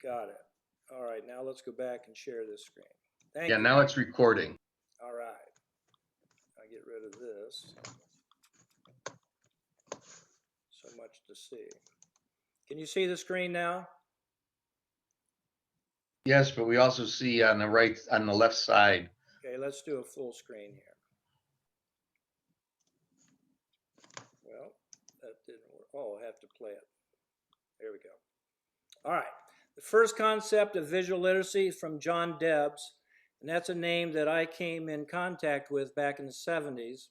Got it. All right, now let's go back and share this screen. Thank Yeah, you. now it's recording. All right. I get rid of this. So much to see. Can you see the screen now? Yes, but we also see on the right, on the left side. Okay, let's do a full screen here. Well, that didn't work. Oh, I have to play it. There we go. All right. The first concept of visual literacy from John Debs, and that's a name that I came in contact with back in the 70s.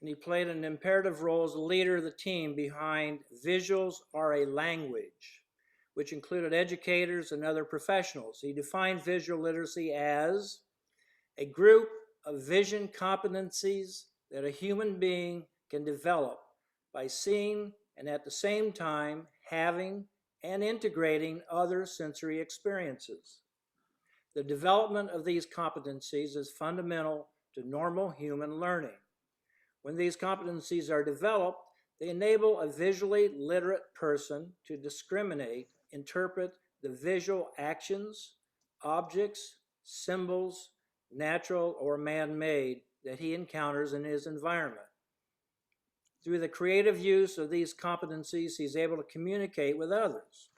And he played an imperative role as the leader of the team behind Visuals Are a Language, which included educators and other professionals. He defined visual literacy as a group of vision competencies that a human being can develop by seeing and at the same time having and integrating other sensory experiences. The development of these competencies is fundamental to normal human learning. When these competencies are developed, they enable a visually literate person to discriminate, interpret the visual actions, objects, symbols, natural or man-made, that he encounters in his environment. Through the creative use of these competencies, he's able to communicate with others.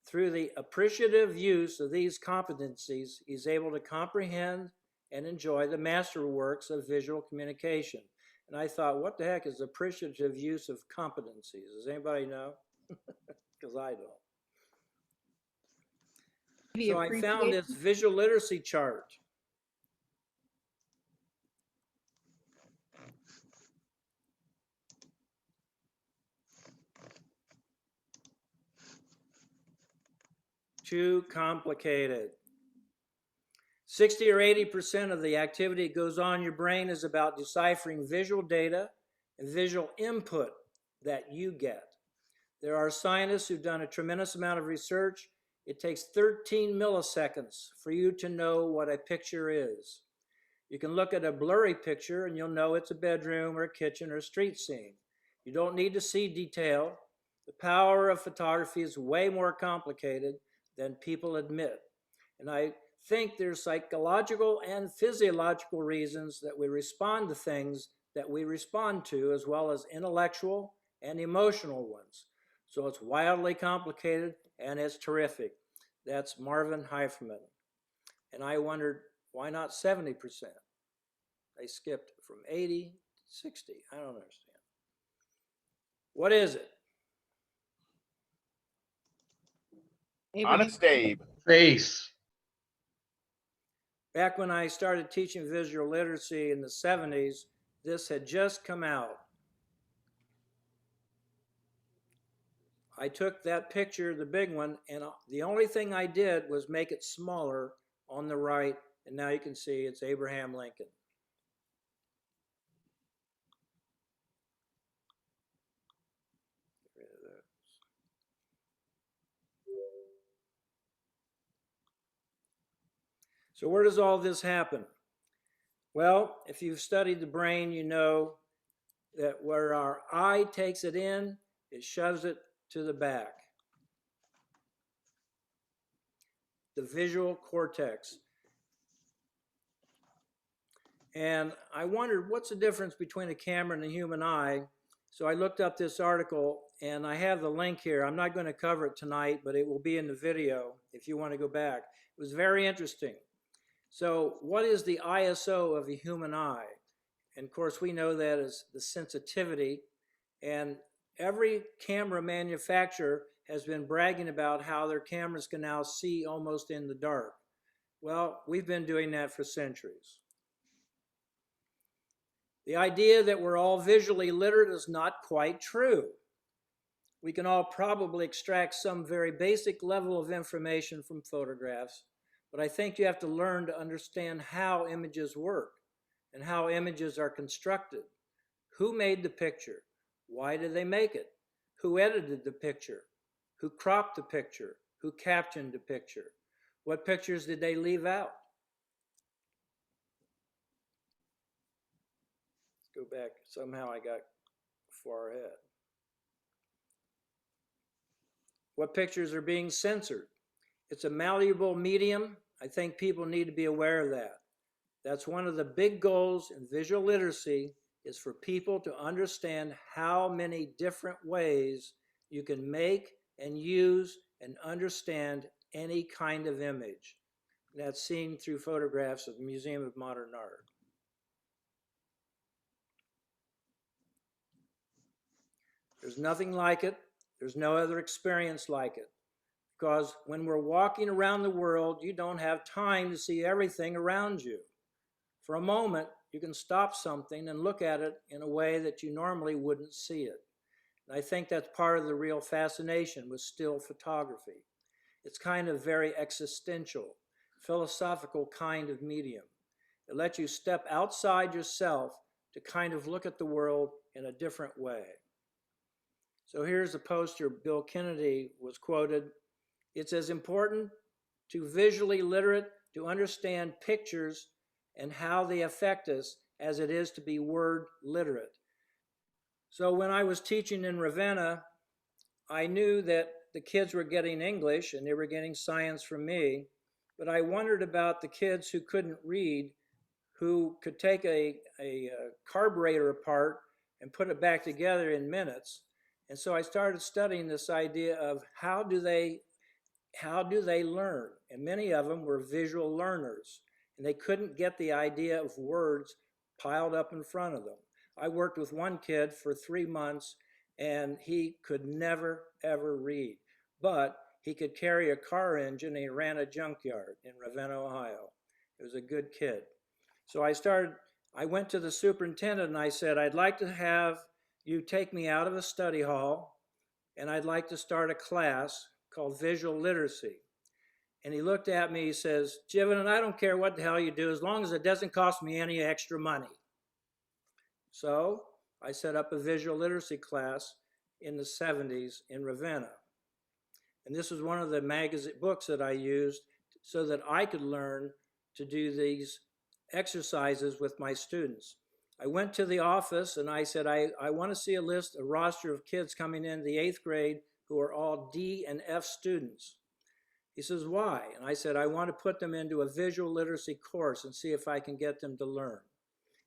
Through the appreciative use of these competencies, he's able to comprehend and enjoy the masterworks of visual communication. And I thought, what the heck is appreciative use of competencies? Does anybody know? Because I don't. So I found this visual literacy chart. Too complicated. 60 or 80% of the activity that goes on in your brain is about deciphering visual data and visual input that you get. There are scientists who've done a tremendous amount of research. It takes 13 milliseconds for you to know what a picture is. You can look at a blurry picture and you'll know it's a bedroom or a kitchen or a street scene. You don't need to see detail. The power of photography is way more complicated than people admit. And I think there's psychological and physiological reasons that we respond to things that we respond to, as well as intellectual and emotional ones. So it's wildly complicated and it's terrific. That's Marvin Heiferman. And I wondered, why not 70%? They skipped from 80 to 60. I don't understand. What is it? Honest Abe. Face. Back when I started teaching visual literacy in the 70s, this had just come out. I took that picture, the big one, and the only thing I did was make it smaller on the right, and now you can see it's Abraham Lincoln. Get rid of that. So where does all this happen? Well, if you've studied the brain, you know that where our eye takes it in, it shoves it to the back. The visual cortex. And I wondered, what's the difference between a camera and a human eye? So I looked up this article, and I have the link here. I'm not going to cover it tonight, but it will be in the video if you want to go back. It was very interesting. So what is the ISO of a human eye? And of course, we know that as the sensitivity. And every camera manufacturer has been bragging about how their cameras can now see almost in the dark. Well, we've been doing that for centuries. The idea that we're all visually literate is not quite true. We can all probably extract some very basic level of information from photographs, but I think you have to learn to understand how images work and how images are constructed. Who made the picture? Why did they make it? Who edited the picture? Who cropped the picture? Who captioned the picture? What pictures did they leave out? Let's go back. Somehow I got far ahead. What pictures are being censored? It's a malleable medium. I think people need to be aware of that. That's one of the big goals in visual literacy, is for people to understand how many different ways you can make and use and understand any kind of image. And that's seen through photographs of the Museum of Modern Art. There's nothing like it. There's no other experience like it. Because when we're walking around the world, you don't have time to see everything around you. For a moment, you can stop something and look at it in a way that you normally wouldn't see it. And I think that's part of the real fascination with still photography. It's kind of very existential, philosophical kind of medium. It lets you step outside yourself to kind of look at the world in a different way. So here's a poster Bill Kennedy was quoted. It's as important to visually literate to understand pictures and how they affect us as it is to be word literate. So when I was teaching in Ravenna, I knew that the kids were getting English and they were getting science from me, but I wondered about the kids who couldn't read, who could take a carburetor apart and put it back together in minutes. And so I started studying this idea of how do they learn? And many of them were visual learners, and they couldn't get the idea of words piled up in front of them. I worked with one kid for 3 months, and he could never, ever read. But he could carry a car engine, and he ran a junkyard in Ravenna, Ohio. He was a good kid. So I went to the superintendent, and I said, I'd like to have you take me out of a study hall, and I'd like to start a class called visual literacy. And he looked at me, he says, Jivan, I don't care what the hell you do as long as it doesn't cost me any extra money. So I set up a visual literacy class in the 70s in Ravenna. And this was one of the magazine books that I used so that I could learn to do these exercises with my students. I went to the office and I said, I want to see a roster of kids coming in the 8th grade who are all D and F students. He says, why? And I said, I want to put them into a visual literacy course and see if I can get them to learn.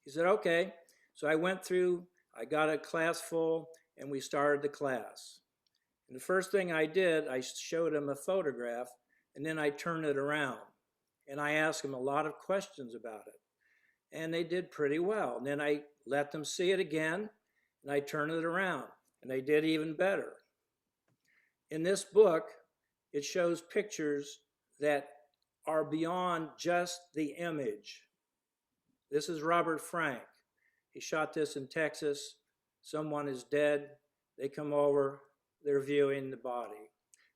He said, okay. So I went through, I got a class full, and we started the class. And the first thing I did, I showed them a photograph, and then I turned it around. And I asked them a lot of questions about it. And they did pretty well. And then I let them see it again, and I turned it around, and they did even better. In this book, it shows pictures that are beyond just the image. This is Robert Frank. He shot this in Texas. Someone is dead. They come over. They're viewing the body.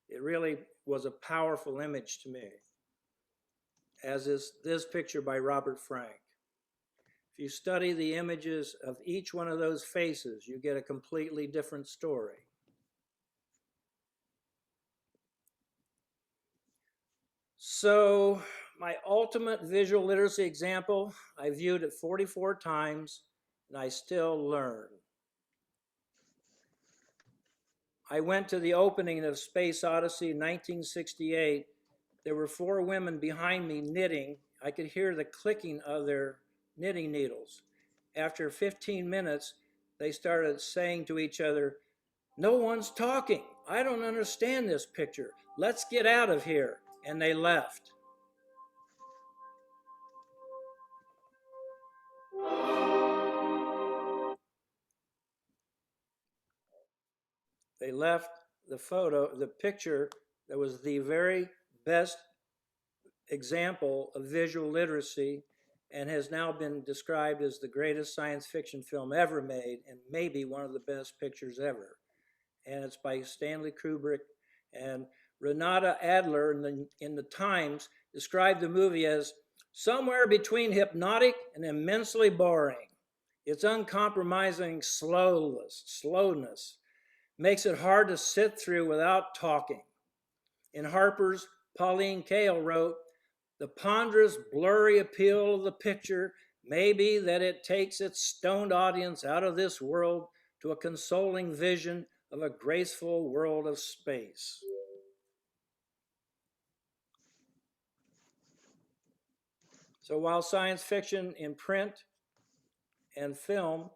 It really was a powerful image to me, as is this picture by Robert Frank. If you study the images of each one of those faces, you get a completely different story. So my ultimate visual literacy example, I viewed it 44 times, and I still learn. I went to the opening of Space Odyssey in 1968. There were 4 women behind me knitting. I could hear the clicking of their knitting needles. After 15 minutes, they started saying to each other, no one's talking. I don't understand this picture. Let's get out of here. And they left. They left the picture that was the very best example of visual literacy and has now been described as the greatest science fiction film ever made and maybe one of the best pictures ever. And it's by Stanley Kubrick. And Renata Adler in the Times described the movie as somewhere between hypnotic and immensely boring. Its uncompromising slowness makes it hard to sit through without talking. In Harper's, Pauline Kael wrote, the ponderous, blurry appeal of the picture may be that it takes its stoned audience out of this world to a consoling vision of a graceful world of space. So while science fiction in print and film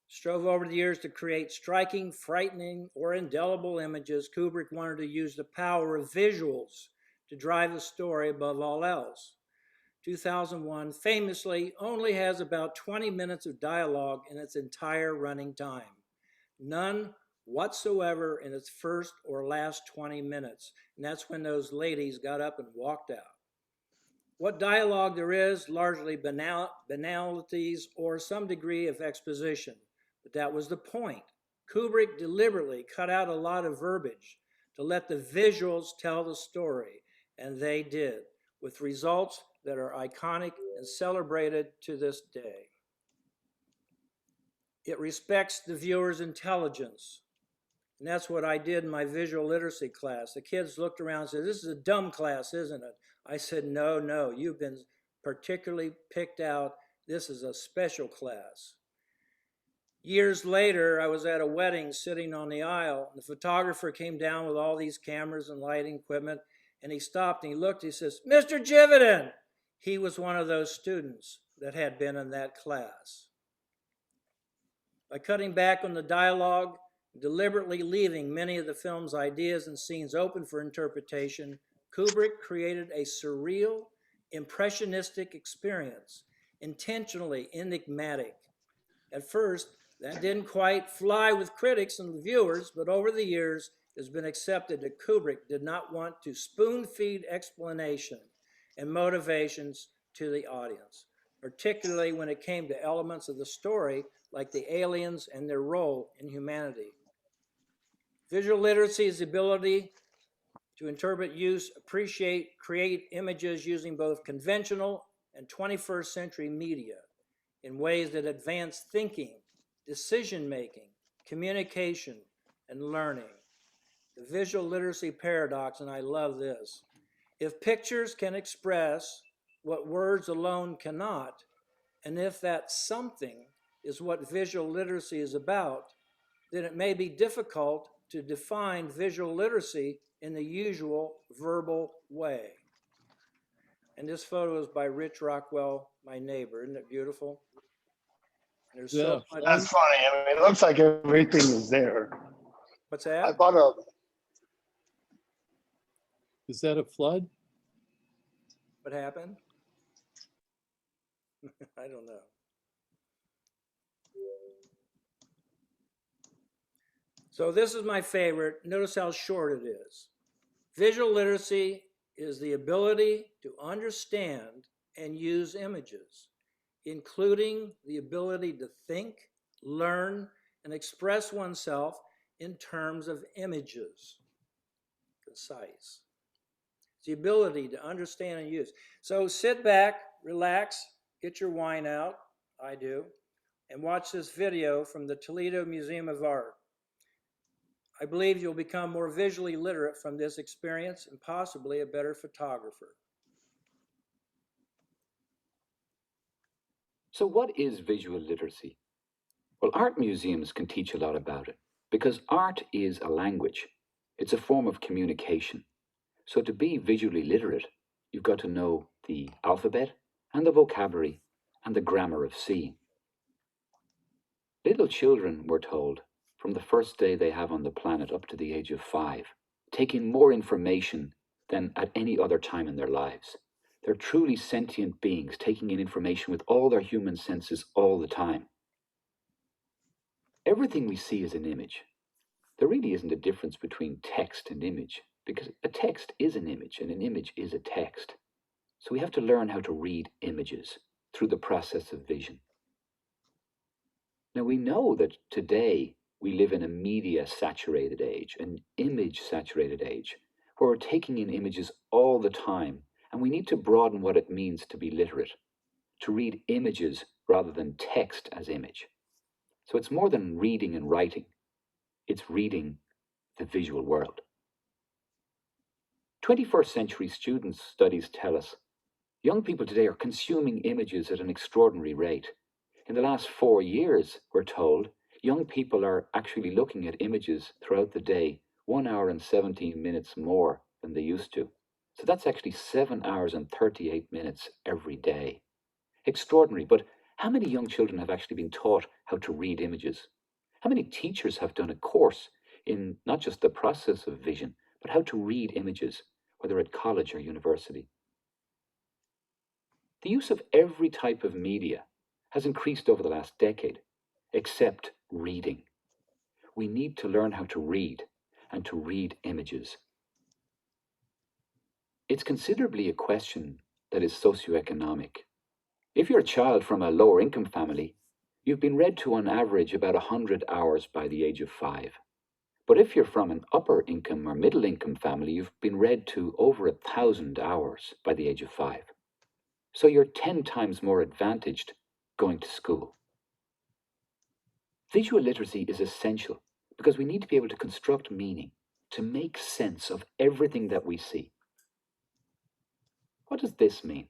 strove over the years to create striking, frightening, or indelible images, Kubrick wanted to use the power of visuals to drive the story above all else. 2001 famously only has about 20 minutes of dialogue in its entire running time. None whatsoever in its first or last 20 minutes. And that's when those ladies got up and walked out. What dialogue there is, largely banalities or some degree of exposition. But that was the point. Kubrick deliberately cut out a lot of verbiage to let the visuals tell the story, and they did, with results that are iconic and celebrated to this day. It respects the viewer's intelligence. And that's what I did in my visual literacy class. The kids looked around and said, "This is a dumb class, isn't it?" I said, no, you've been particularly picked out. This is a special class. Years later, I was at a wedding sitting on the aisle. The photographer came down with all these cameras and lighting equipment, and he stopped and he looked, he says, "Mr. Jividen." He was one of those students that had been in that class. By cutting back on the dialogue, deliberately leaving many of the film's ideas and scenes open for interpretation, Kubrick created a surreal, impressionistic experience, intentionally enigmatic. At first, that didn't quite fly with critics and viewers, but over the years, it's been accepted that Kubrick did not want to spoon-feed explanation and motivations to the audience, particularly when it came to elements of the story like the aliens and their role in humanity. Visual literacy is the ability to interpret, use, appreciate, create images using both conventional and 21st century media in ways that advance thinking, decision-making, communication, and learning. The visual literacy paradox, and I love this. If pictures can express what words alone cannot, and if that something is what visual literacy is about, then it may be difficult to define visual literacy in the usual verbal way. And this photo is by Rich Rockwell, my neighbor. Isn't it beautiful? There's so much. That's funny. I mean, it looks like everything is there. What's I that? bought a. Is that a flood? What happened? I don't know. So this is my favorite. Notice how short it is. Visual literacy is the ability to understand and use images, including the ability to think, learn, and express oneself in terms of images. Concise. It's the ability to understand and use. So sit back, relax, get your wine out, I do, and watch this video from the Toledo Museum of Art. I believe you'll become more visually literate from this experience and possibly a better photographer. So what is visual literacy? Well, art museums can teach a lot about it because art is a language. It's a form of communication. So to be visually literate, you've got to know the alphabet and the vocabulary and the grammar of seeing. Little children, we're told, from the first day they have on the planet up to the age of 5, take in more information than at any other time in their lives. They're truly sentient beings, taking in information with all their human senses all the time. Everything we see is an image. There really isn't a difference between text and image, because a text is an image and an image is a text. So we have to learn how to read images through the process of vision. Now we know that today we live in a media-saturated age, an image-saturated age, where we're taking in images all the time, and we need to broaden what it means to be literate, to read images rather than text as image. So it's more than reading and writing, it's reading the visual world. 21st century students' studies tell us young people today are consuming images at an extraordinary rate. In the last 4 years, we're told, young people are actually looking at images throughout the day 1 hour and 17 minutes more than they used to. So that's actually 7 hours and 38 minutes every day. Extraordinary, but how many young children have actually been taught how to read images? How many teachers have done a course in not just the process of vision, but how to read images, whether at college or university? The use of every type of media has increased over the last decade, except reading. We need to learn how to read and to read images. It's considerably a question that is socioeconomic. If you're a child from a lower income family, you've been read to on average about 100 hours by the age of 5. But if you're from an upper income or middle income family, you've been read to over 1,000 hours by the age of 5. So you're 10 times more advantaged going to school. Visual literacy is essential because we need to be able to construct meaning, to make sense of everything that we see. What does this mean?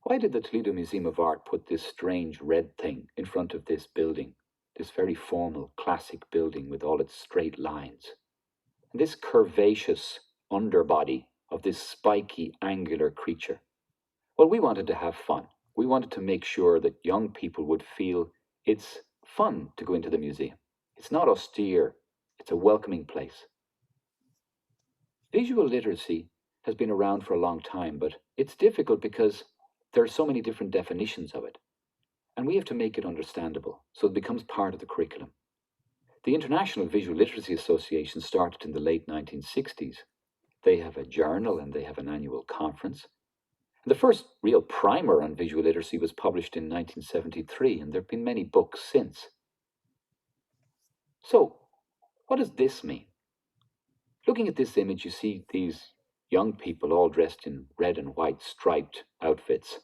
Why did the Toledo Museum of Art put this strange red thing in front of this building, this very formal, classic building with all its straight lines? And this curvaceous underbody of this spiky, angular creature? Well, we wanted to have fun. We wanted to make sure that young people would feel it's fun to go into the museum. It's not austere, it's a welcoming place. Visual literacy has been around for a long time, but it's difficult because there are so many different definitions of it. And we have to make it understandable so it becomes part of the curriculum. The International Visual Literacy Association started in the late 1960s. They have a journal and they have an annual conference. The first real primer on visual literacy was published in 1973, and there have been many books since. So, what does this mean? Looking at this image, you see these young people all dressed in red and white striped outfits.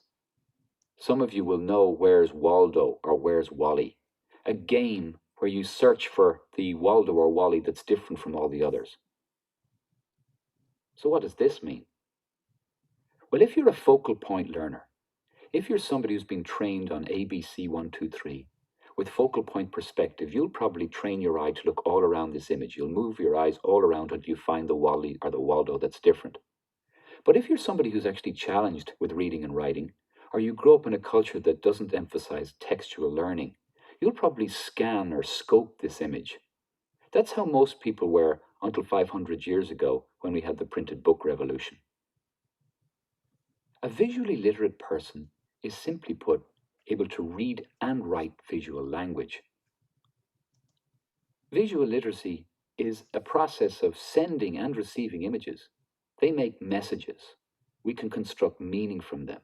Some of you will know Where's Waldo or Where's Wally, a game where you search for the Waldo or Wally that's different from all the others. So what does this mean? Well, if you're a focal point learner, if you're somebody who's been trained on ABC 1, 2, 3, with focal point perspective, you'll probably train your eye to look all around this image. You'll move your eyes all around until you find the Wally or the Waldo that's different. But if you're somebody who's actually challenged with reading and writing, or you grow up in a culture that doesn't emphasize textual learning, you'll probably scan or scope this image. That's how most people were until 500 years ago when we had the printed book revolution. A visually literate person is, simply put, able to read and write visual language. Visual literacy is a process of sending and receiving images. They make messages. We can construct meaning from them.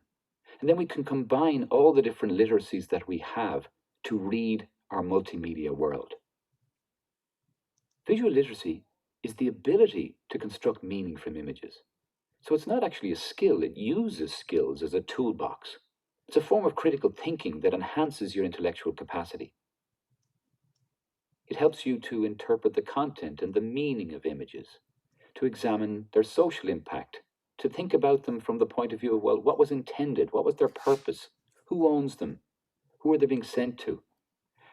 And then we can combine all the different literacies that we have to read our multimedia world. Visual literacy is the ability to construct meaning from images. So it's not actually a skill, it uses skills as a toolbox. It's a form of critical thinking that enhances your intellectual capacity. It helps you to interpret the content and the meaning of images, to examine their social impact, to think about them from the point of view of, well, what was intended? What was their purpose? Who owns them? Who are they being sent to?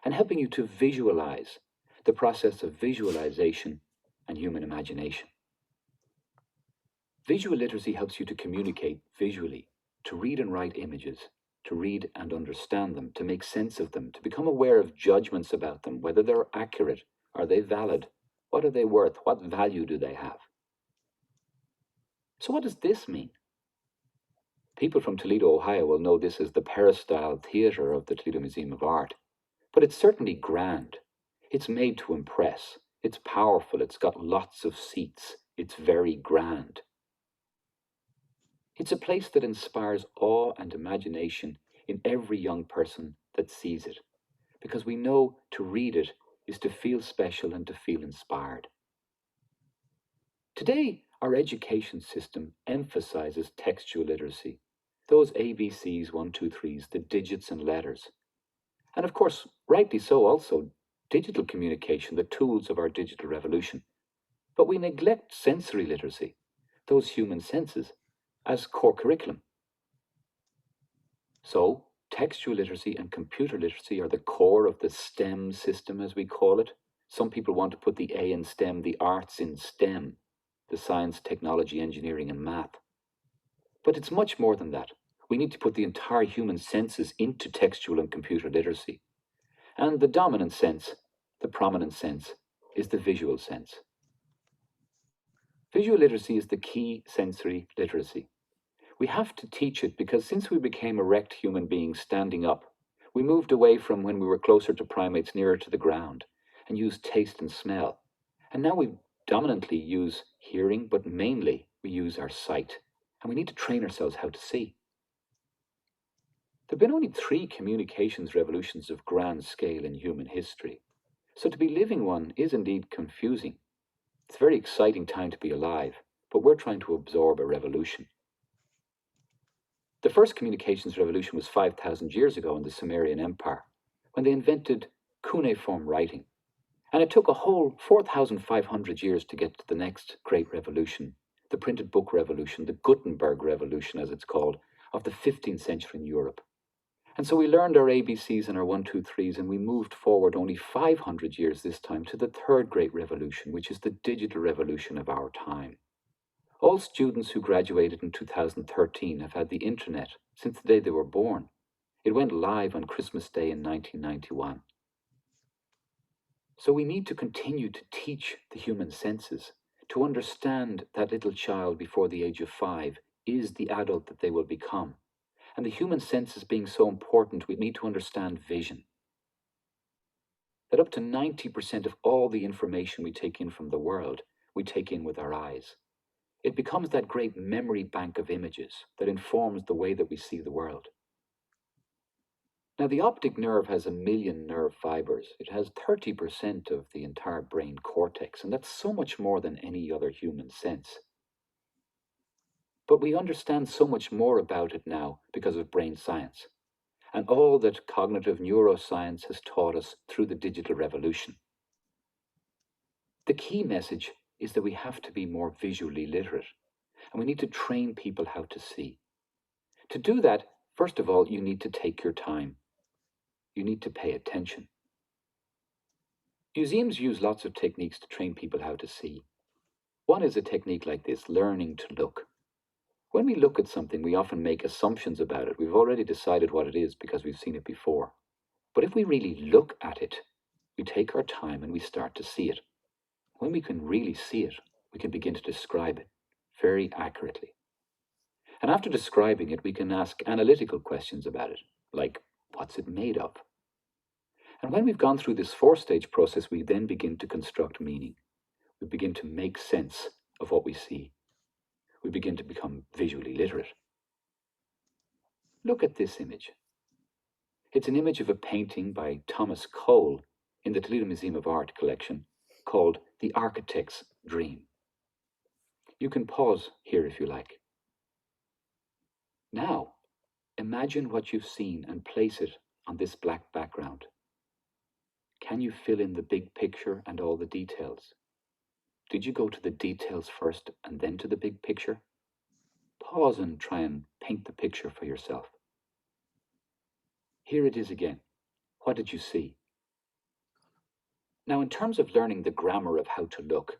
And helping you to visualize, the process of visualization and human imagination. Visual literacy helps you to communicate visually, to read and write images, to read and understand them, to make sense of them, to become aware of judgments about them, whether they're accurate, are they valid, what are they worth, what value do they have? So what does this mean? People from Toledo, Ohio will know this as the peristyle theatre of the Toledo Museum of Art. But it's certainly grand. It's made to impress. It's powerful. It's got lots of seats. It's very grand. It's a place that inspires awe and imagination in every young person that sees it, because we know to read it is to feel special and to feel inspired. Today, our education system emphasizes textual literacy, those ABCs, 1, 2, 3s, the digits and letters. And of course, rightly so also, digital communication, the tools of our digital revolution. But we neglect sensory literacy, those human senses, as core curriculum. So, textual literacy and computer literacy are the core of the STEM system, as we call it. Some people want to put the A in STEM, the arts in STEM, the science, technology, engineering, and math. But it's much more than that. We need to put the entire human senses into textual and computer literacy. And the dominant sense, the prominent sense, is the visual sense. Visual literacy is the key sensory literacy. We have to teach it because since we became erect human beings standing up, we moved away from when we were closer to primates nearer to the ground and used taste and smell. And now we dominantly use hearing, but mainly we use our sight. And we need to train ourselves how to see. There have been only 3 communications revolutions of grand scale in human history. So to be living one is indeed confusing. It's a very exciting time to be alive, but we're trying to absorb a revolution. The first communications revolution was 5,000 years ago in the Sumerian Empire, when they invented cuneiform writing. And it took a whole 4,500 years to get to the next great revolution, the printed book revolution, the Gutenberg revolution as it's called, of the 15th century in Europe. And so we learned our ABCs and our 1, 2, 3s, and we moved forward only 500 years this time to the third great revolution, which is the digital revolution of our time. All students who graduated in 2013 have had the internet since the day they were born. It went live on Christmas Day in 1991. So we need to continue to teach the human senses, to understand that little child before the age of 5 is the adult that they will become. And the human senses being so important, we need to understand vision. That up to 90% of all the information we take in from the world, we take in with our eyes. It becomes that great memory bank of images that informs the way that we see the world. Now, the optic nerve has 1 million nerve fibers. It has 30% of the entire brain cortex, and that's so much more than any other human sense. But we understand so much more about it now because of brain science, and all that cognitive neuroscience has taught us through the digital revolution. The key message is that we have to be more visually literate, and we need to train people how to see. To do that, first of all, you need to take your time. You need to pay attention. Museums use lots of techniques to train people how to see. One is a technique like this, learning to look. When we look at something, we often make assumptions about it. We've already decided what it is because we've seen it before. But if we really look at it, we take our time and we start to see it. When we can really see it, we can begin to describe it very accurately. And after describing it, we can ask analytical questions about it, like, what's it made of? And when we've gone through this 4-stage process, we then begin to construct meaning. We begin to make sense of what we see. We begin to become visually literate. Look at this image. It's an image of a painting by Thomas Cole in the Toledo Museum of Art collection called The Architect's Dream. You can pause here if you like. Now, imagine what you've seen and place it on this black background. Can you fill in the big picture and all the details? Did you go to the details first and then to the big picture? Pause and try and paint the picture for yourself. Here it is again. What did you see? Now, in terms of learning the grammar of how to look,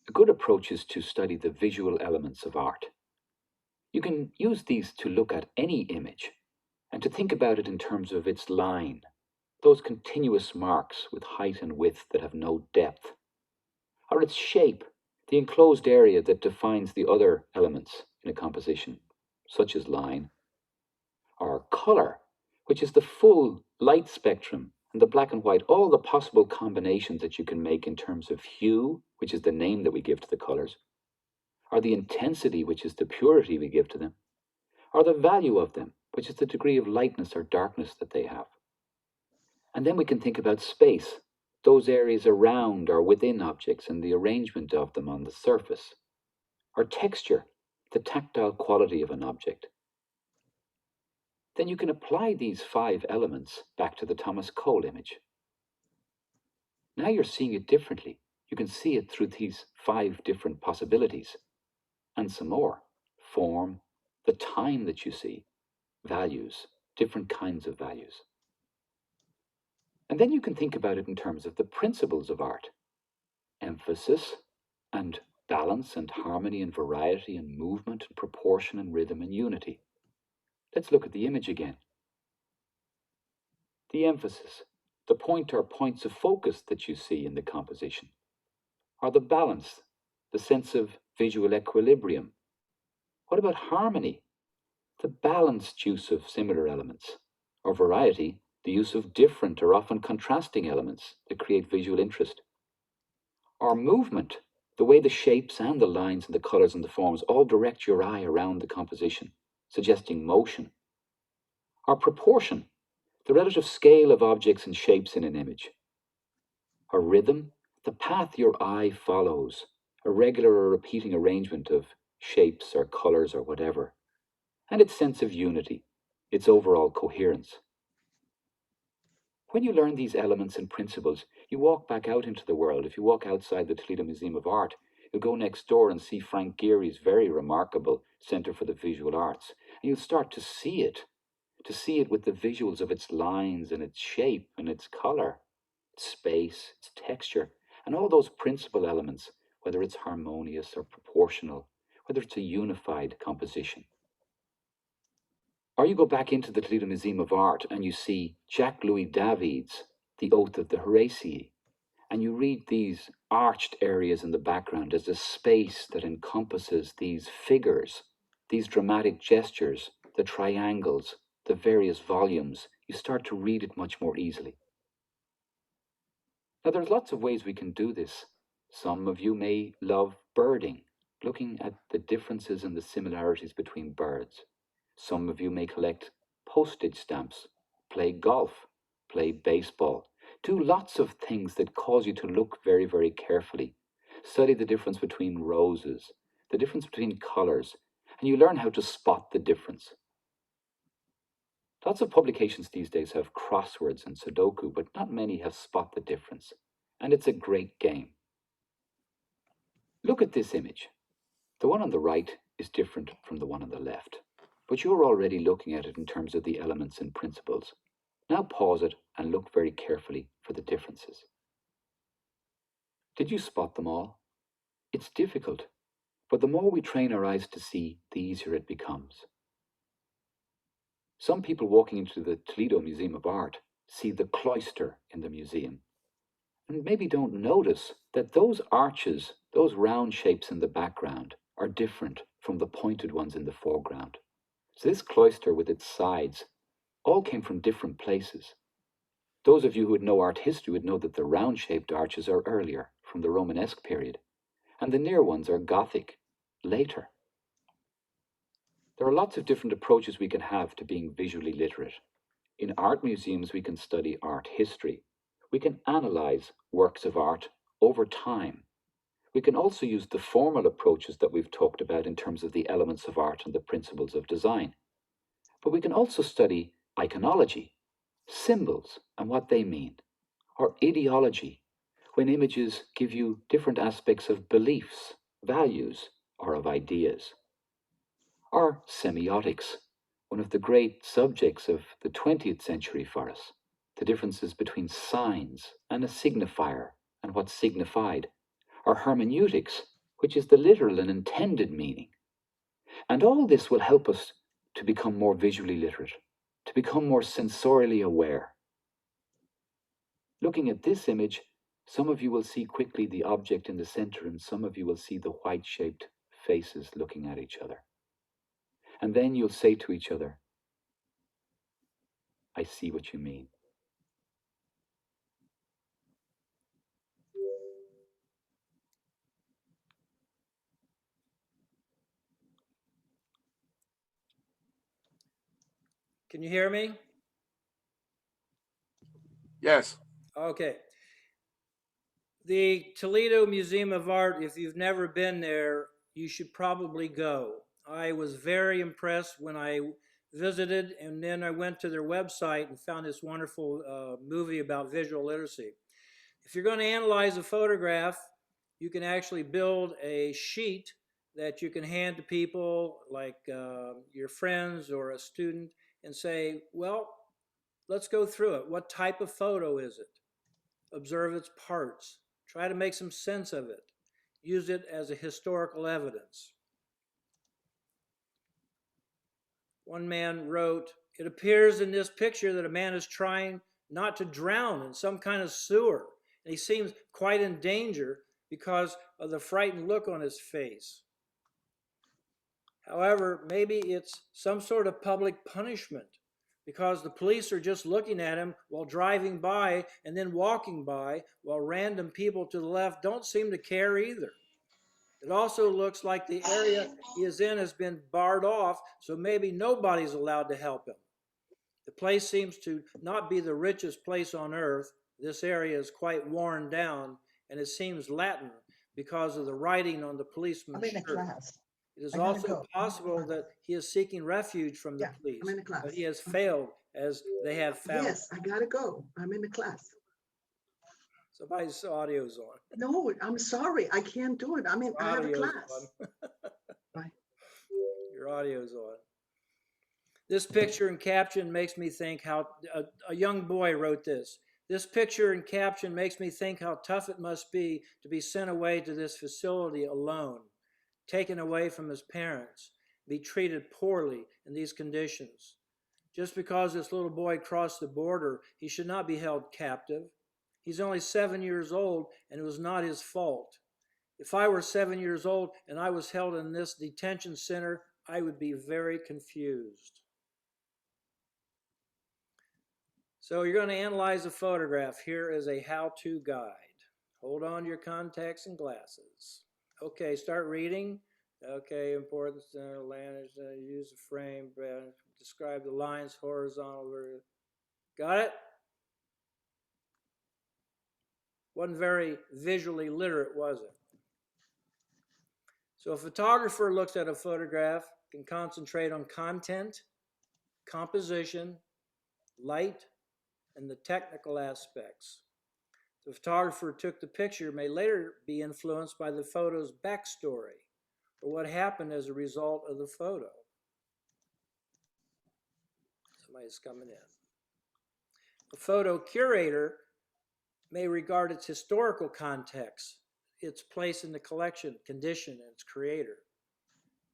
a good approach is to study the visual elements of art. You can use these to look at any image and to think about it in terms of its line, those continuous marks with height and width that have no depth, or its shape, the enclosed area that defines the other elements in a composition, such as line, or color, which is the full light spectrum and the black and white, all the possible combinations that you can make in terms of hue, which is the name that we give to the colors, or the intensity, which is the purity we give to them, or the value of them, which is the degree of lightness or darkness that they have. And then we can think about space, those areas around or within objects and the arrangement of them on the surface, or texture, the tactile quality of an object. Then you can apply these 5 elements back to the Thomas Cole image. Now you're seeing it differently. You can see it through these 5 different possibilities, and some more. Form, the time that you see, values, different kinds of values. And then you can think about it in terms of the principles of art, emphasis and balance and harmony and variety and movement and proportion and rhythm and unity. Let's look at the image again. The emphasis, the point or points of focus that you see in the composition, or the balance, the sense of visual equilibrium. What about harmony? The balanced use of similar elements, or variety, the use of different or often contrasting elements that create visual interest. Or movement, the way the shapes and the lines and the colors and the forms all direct your eye around the composition, suggesting motion. Or proportion, the relative scale of objects and shapes in an image. Or rhythm, the path your eye follows, a regular or repeating arrangement of shapes or colors or whatever. And its sense of unity, its overall coherence. When you learn these elements and principles, you walk back out into the world. If you walk outside the Toledo Museum of Art, you'll go next door and see Frank Gehry's very remarkable Center for the Visual Arts. And you'll start to see it with the visuals of its lines and its shape and its color, its space, its texture, and all those principal elements, whether it's harmonious or proportional, whether it's a unified composition. Or you go back into the Toledo Museum of Art and you see Jacques-Louis David's The Oath of the Horatii, and you read these arched areas in the background as a space that encompasses these figures, these dramatic gestures, the triangles, the various volumes. You start to read it much more easily. Now, there's lots of ways we can do this. Some of you may love birding, looking at the differences and the similarities between birds. Some of you may collect postage stamps, play golf, play baseball, do lots of things that cause you to look very, very carefully. Study the difference between roses, the difference between colors, and you learn how to spot the difference. Lots of publications these days have crosswords and Sudoku, but not many have spot the difference. And it's a great game. Look at this image. The one on the right is different from the one on the left, but you're already looking at it in terms of the elements and principles. Now pause it and look very carefully for the differences. Did you spot them all? It's difficult, but the more we train our eyes to see, the easier it becomes. Some people walking into the Toledo Museum of Art see the cloister in the museum and maybe don't notice that those arches, those round shapes in the background, are different from the pointed ones in the foreground. So this cloister with its sides all came from different places. Those of you who would know art history would know that the round-shaped arches are earlier, from the Romanesque period, and the near ones are Gothic, later. There are lots of different approaches we can have to being visually literate. In art museums, we can study art history. We can analyze works of art over time. We can also use the formal approaches that we've talked about in terms of the elements of art and the principles of design. But we can also study iconology, symbols and what they mean, or ideology, when images give you different aspects of beliefs, values, or of ideas. Or semiotics, one of the great subjects of the 20th century for us, the differences between signs and a signifier and what's signified, or hermeneutics, which is the literal and intended meaning. And all this will help us to become more visually literate, to become more sensorially aware. Looking at this image, some of you will see quickly the object in the center, and some of you will see the white-shaped faces looking at each other. And then you'll say to each other, I see what you mean. Can you hear me? Yes. Okay. The Toledo Museum of Art, if you've never been there, you should probably go. I was very impressed when I visited, and then I went to their website and found this wonderful movie about visual literacy. If you're going to analyze a photograph, you can actually build a sheet that you can hand to people like your friends or a student and say, well, let's go through it. What type of photo is it? Observe its parts. Try to make some sense of it. used it as a historical evidence. One man wrote, "It appears in this picture that a man is trying not to drown in some kind of sewer, and he seems quite in danger because of the frightened look on his face. However, maybe it's some sort of public punishment because the police are just looking at him while driving by and then walking by, while random people to the left don't seem to care either. It also looks like the area he is in has been barred off, so maybe nobody's allowed to help him. The place seems to not be the richest place on earth. This area is quite worn down, and it seems Latin because of the writing on the policeman's I'm in a shirt. class. It is I gotta also go. possible that he is seeking refuge from the Yeah, police, I'm in a class. but he has failed as they have found. Yes, I gotta go. I'm in the class. Somebody's audio's on. No, I'm sorry. I can't do it. I have a Audio's class. on. Bye. Your audio's on. This picture and caption makes me think how a young boy wrote this. This picture and caption makes me think how tough it must be to be sent away to this facility alone, taken away from his parents, be treated poorly in these conditions. Just because this little boy crossed the border, he should not be held captive. He's only 7 years old, and it was not his fault. If I were 7 years old and I was held in this detention center, I would be very confused. So you're going to analyze a photograph. Here is a how-to guide. Hold on to your contacts and glasses. Okay, start reading. Okay, importance, language, use the frame, describe the lines, horizontal, vertical. Got it? Wasn't very visually literate, was it? So a photographer looks at a photograph, can concentrate on content, composition, light, and the technical aspects. The photographer who took the picture may later be influenced by the photo's backstory or what happened as a result of the photo. Somebody's coming in. The photo curator may regard its historical context, its place in the collection, condition, and its creator.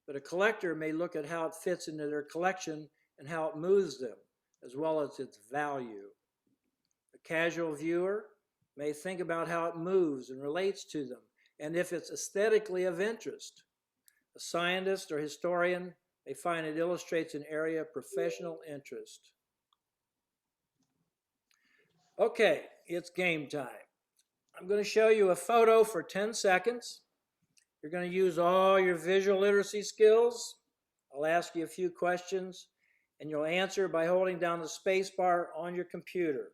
But a collector may look at how it fits into their collection and how it moves them, as well as its value. A casual viewer may think about how it moves and relates to them, and if it's aesthetically of interest. A scientist or historian may find it illustrates an area of professional interest. Okay, it's game time. I'm going to show you a photo for 10 seconds. You're going to use all your visual literacy skills. I'll ask you a few questions, and you'll answer by holding down the space bar on your computer.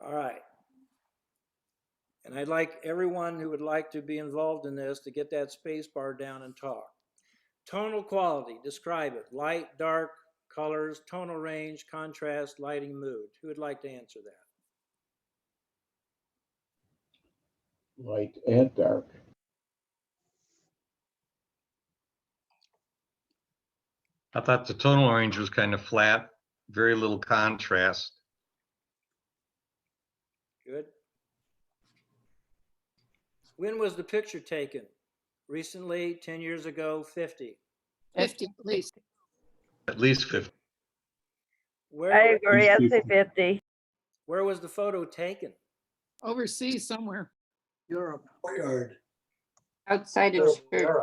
All right. And I'd like everyone who would like to be involved in this to get that space bar down and talk. Tonal quality, describe it. Light, dark, colors, tonal range, contrast, lighting, mood. Who would like to answer that? Light and dark. I thought the tonal range was kind of flat, very little contrast. Good. When was the picture taken? Recently, 10 years ago, 50? 50, please. At least 50. I Where, agree. I'd say 50. where was the photo taken? Overseas somewhere. Europe. Outside of church.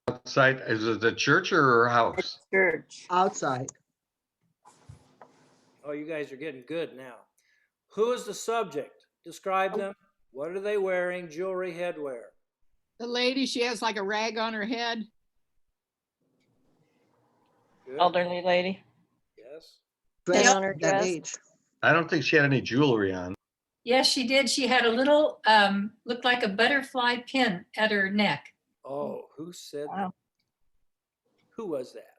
Outside, is it a church or a house? Church. Outside. Oh, you guys are getting good now. Who is the subject? Describe them. What are they wearing? Jewelry, headwear. The lady, she has like a rag on her head. Good. Elderly lady. Yes. Dress on her that dress. age. I don't think she had any jewelry on. Yes, she did. She had a little, looked like a butterfly pin at her neck. Oh, who said Wow. that? Who was that?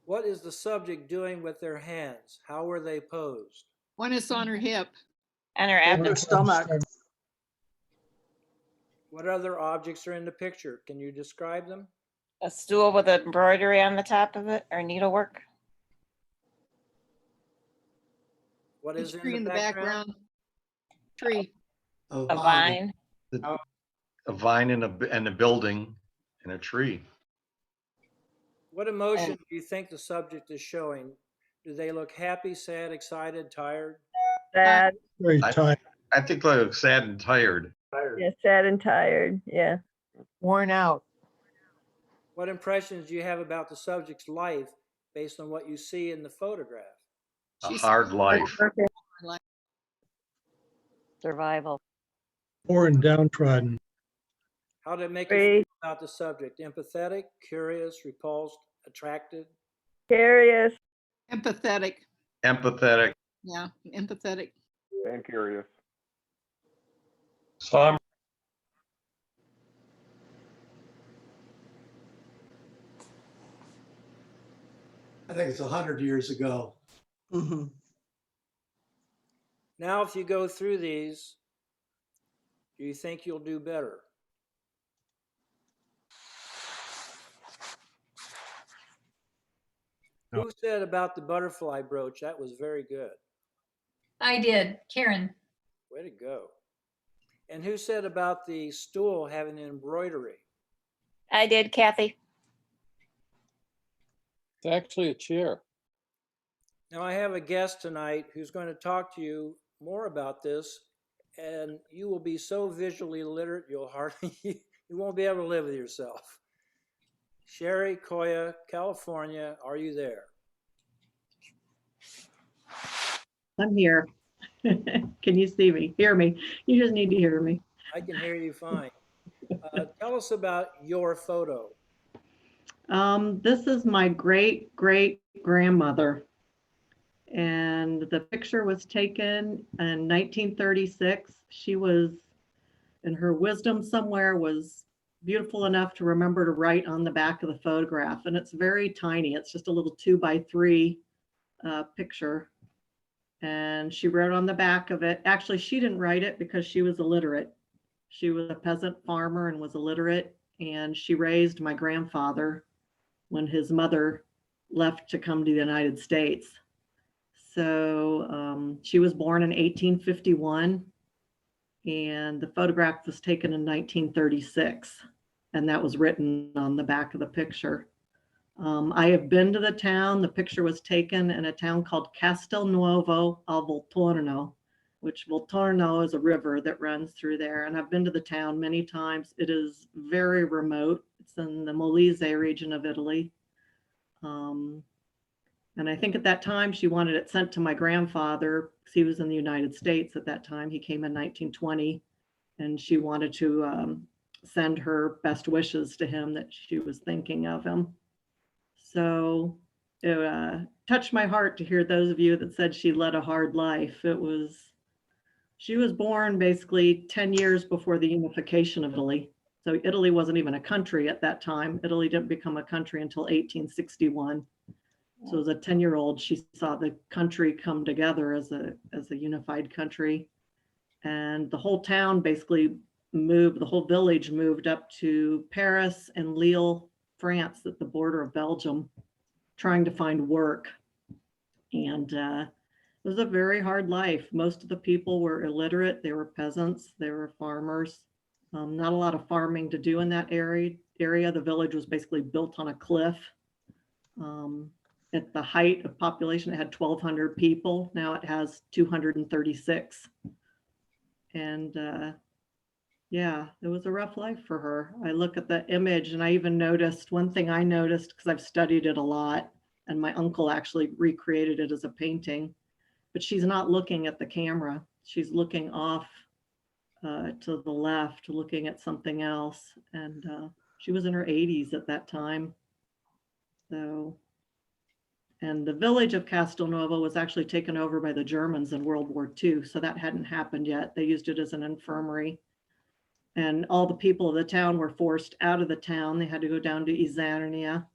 What is the subject doing with their hands? How were they posed? One is on her hip. And her Her abdomen. stomach. What other objects are in the picture? Can you describe them? A stool with embroidery on the top of it or needlework. What A is tree in the background? Tree. A vine. A vine and a building and a tree. What emotion do you think the subject is showing? Do they look happy, sad, excited, tired? Sad. Very I- tight. I think they look sad and tired. Yeah, sad and tired. Yeah. Worn out. What impressions do you have about the subject's life based on what you see in the photograph? A She's hard life. Survival. Poor and downtrodden. How did it make you Three. feel about the subject? Empathetic, curious, repulsed, attracted? Curious. empathetic. Empathetic. Yeah, empathetic. And curious. Some. I think it's 100 years ago. Mhm. Now, if you go through these, do you think you'll do better? No. Who said about the butterfly brooch? That was very good. I did. Karen. Way to go. And who said about the stool having an embroidery? I did, Kathy. It's actually a chair. Now, I have a guest tonight who's going to talk to you more about this, and you will be so visually literate, you'll hardly, you won't be able to live with yourself. Sherry Coya, California, are you there? I'm here. Can you see me? Hear me? You just need to hear me. I can hear you fine. Tell us about your photo. This is my great grandmother. And the picture was taken in 1936. She was, in her wisdom somewhere, was beautiful enough to remember to write on the back of the photograph. And it's very tiny. It's just a little 2x3 picture. And she wrote on the back of it. Actually, she didn't write it because she was illiterate. She was a peasant farmer and was illiterate. And she raised my grandfather when his mother left to come to the United States. So she was born in 1851, and the photograph was taken in 1936, and that was written on the back of the picture. I have been to the town. The picture was taken in a town called Castelnuovo al Volturno, which Volturno is a river that runs through there. And I've been to the town many times. It is very remote. It's in the Molise region of Italy. And I think at that time she wanted it sent to my grandfather because he was in the United States at that time. He came in 1920, and she wanted to send her best wishes to him, that she was thinking of him. So it touched my heart to hear those of you that said she led a hard life. She was born basically 10 years before the unification of Italy. So Italy wasn't even a country at that time. Italy didn't become a country until 1861. So as a 10-year-old, she saw the country come together as a unified country. And the whole town basically moved, the whole village moved up to Paris and Lille, France, at the border of Belgium, trying to find work. And it was a very hard life. Most of the people were illiterate. They were peasants. They were farmers. Not a lot of farming to do in that area. The village was basically built on a cliff. At the height of population, it had 1,200 people. Now it has 236. And yeah, it was a rough life for her. I look at the image and I even noticed, one thing I noticed, because I've studied it a lot, and my uncle actually recreated it as a painting, but she's not looking at the camera. She's looking off to the left, looking at something else. And she was in her 80s at that time. So, and the village of Castelnuovo was actually taken over by the Germans in World War II. So that hadn't happened yet. They used it as an infirmary. And all the people of the town were forced out of the town. They had to go down to Isernia.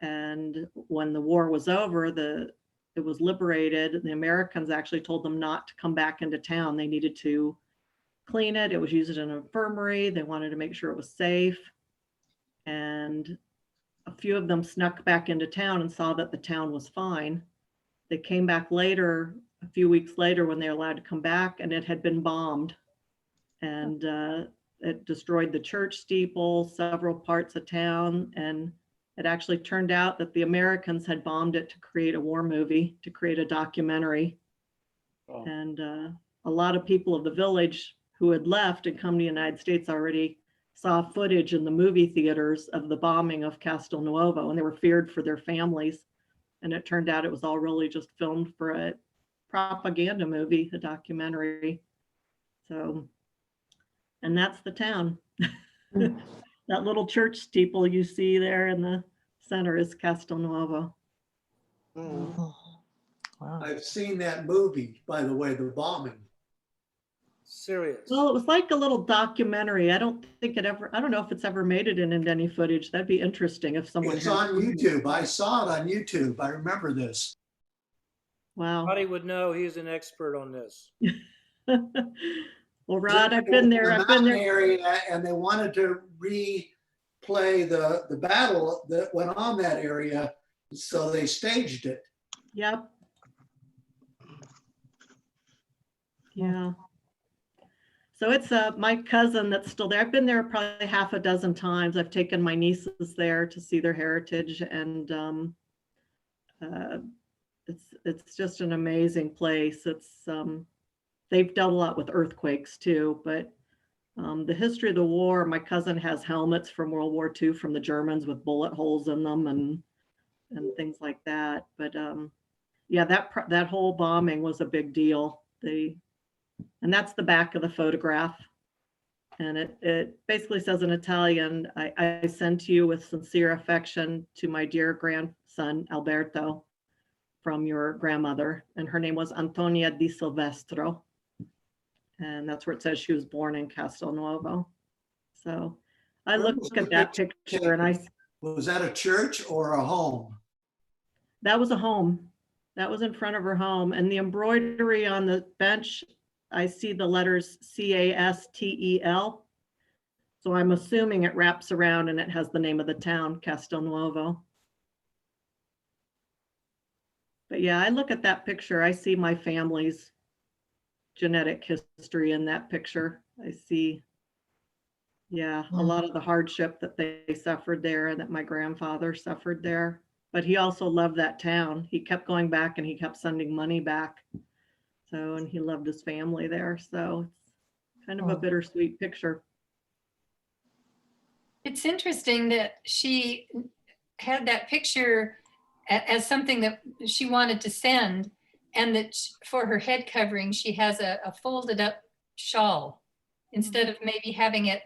And when the war was over, it was liberated. The Americans actually told them not to come back into town. They needed to clean it. It was used in an infirmary. They wanted to make sure it was safe. And a few of them snuck back into town and saw that the town was fine. They came back later, a few weeks later, when they were allowed to come back, and it had been bombed. And it destroyed the church steeple, several parts of town. And it actually turned out that the Americans had bombed it to create a war movie, to create a documentary. Oh. And a lot of people of the village who had left and come to the United States already saw footage in the movie theaters of the bombing of Castelnuovo, and they were feared for their families. And it turned out it was all really just filmed for a propaganda movie, a documentary. So, and that's the town. That little church steeple you see there in the center is Castelnuovo. Mm. I've seen that movie, by the way, the bombing. Serious. Well, it was like a little documentary. I don't know if it's ever made it into any footage. That'd be interesting if someone It's had. on YouTube. I saw it on YouTube. I remember this. Wow. Roddy would know. He's an expert on this. Well, Rod, I've been In there. the I've been mountain there. area, and they wanted to replay the battle that went on that area, so they staged it. Yep. Yeah. So it's my cousin that's still there. I've been there probably half a dozen times. I've taken my nieces there to see their heritage, and it's just an amazing place. It's they've dealt a lot with earthquakes too, but the history of the war, my cousin has helmets from World War II from the Germans with bullet holes in them and things like that. But yeah, that whole bombing was a big deal. And that's the back of the photograph. And it basically says in Italian, I send to you with sincere affection to my dear grandson, Alberto, from your grandmother. And her name was Antonia di Silvestro. And that's where it says she was born in Castelnuovo. So I Where look was at the that picture picture and Was that a church or a home? that was a home. That was in front of her home. And the embroidery on the bench, I see the letters Castel. So I'm assuming it wraps around and it has the name of the town, Castelnuovo. But yeah, I look at that picture. I see my family's genetic history in that picture. I see, yeah, a lot of the hardship that they suffered there and that my grandfather suffered there. But he also loved that town. He kept going back and he kept sending money back. So, and he loved his family there. So it's kind of a bittersweet picture. It's interesting that she had that picture as something that she wanted to send, and that for her head covering, she has a folded up shawl instead of maybe having it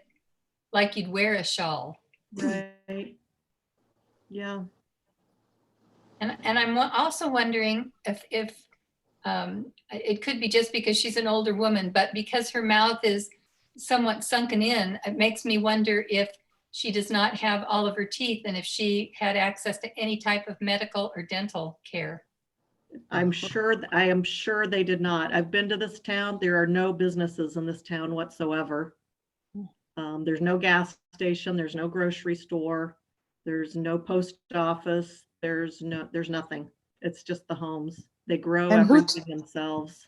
like you'd wear a shawl. Right. Yeah. And I'm also wondering if it could be just because she's an older woman, but because her mouth is somewhat sunken in, it makes me wonder if she does not have all of her teeth and if she had access to any type of medical or dental care. I am sure they did not. I've been to this town. There are no businesses in this town whatsoever. There's no gas station. There's no grocery store. There's no post office. There's nothing. It's just the homes. They grow And everything themselves.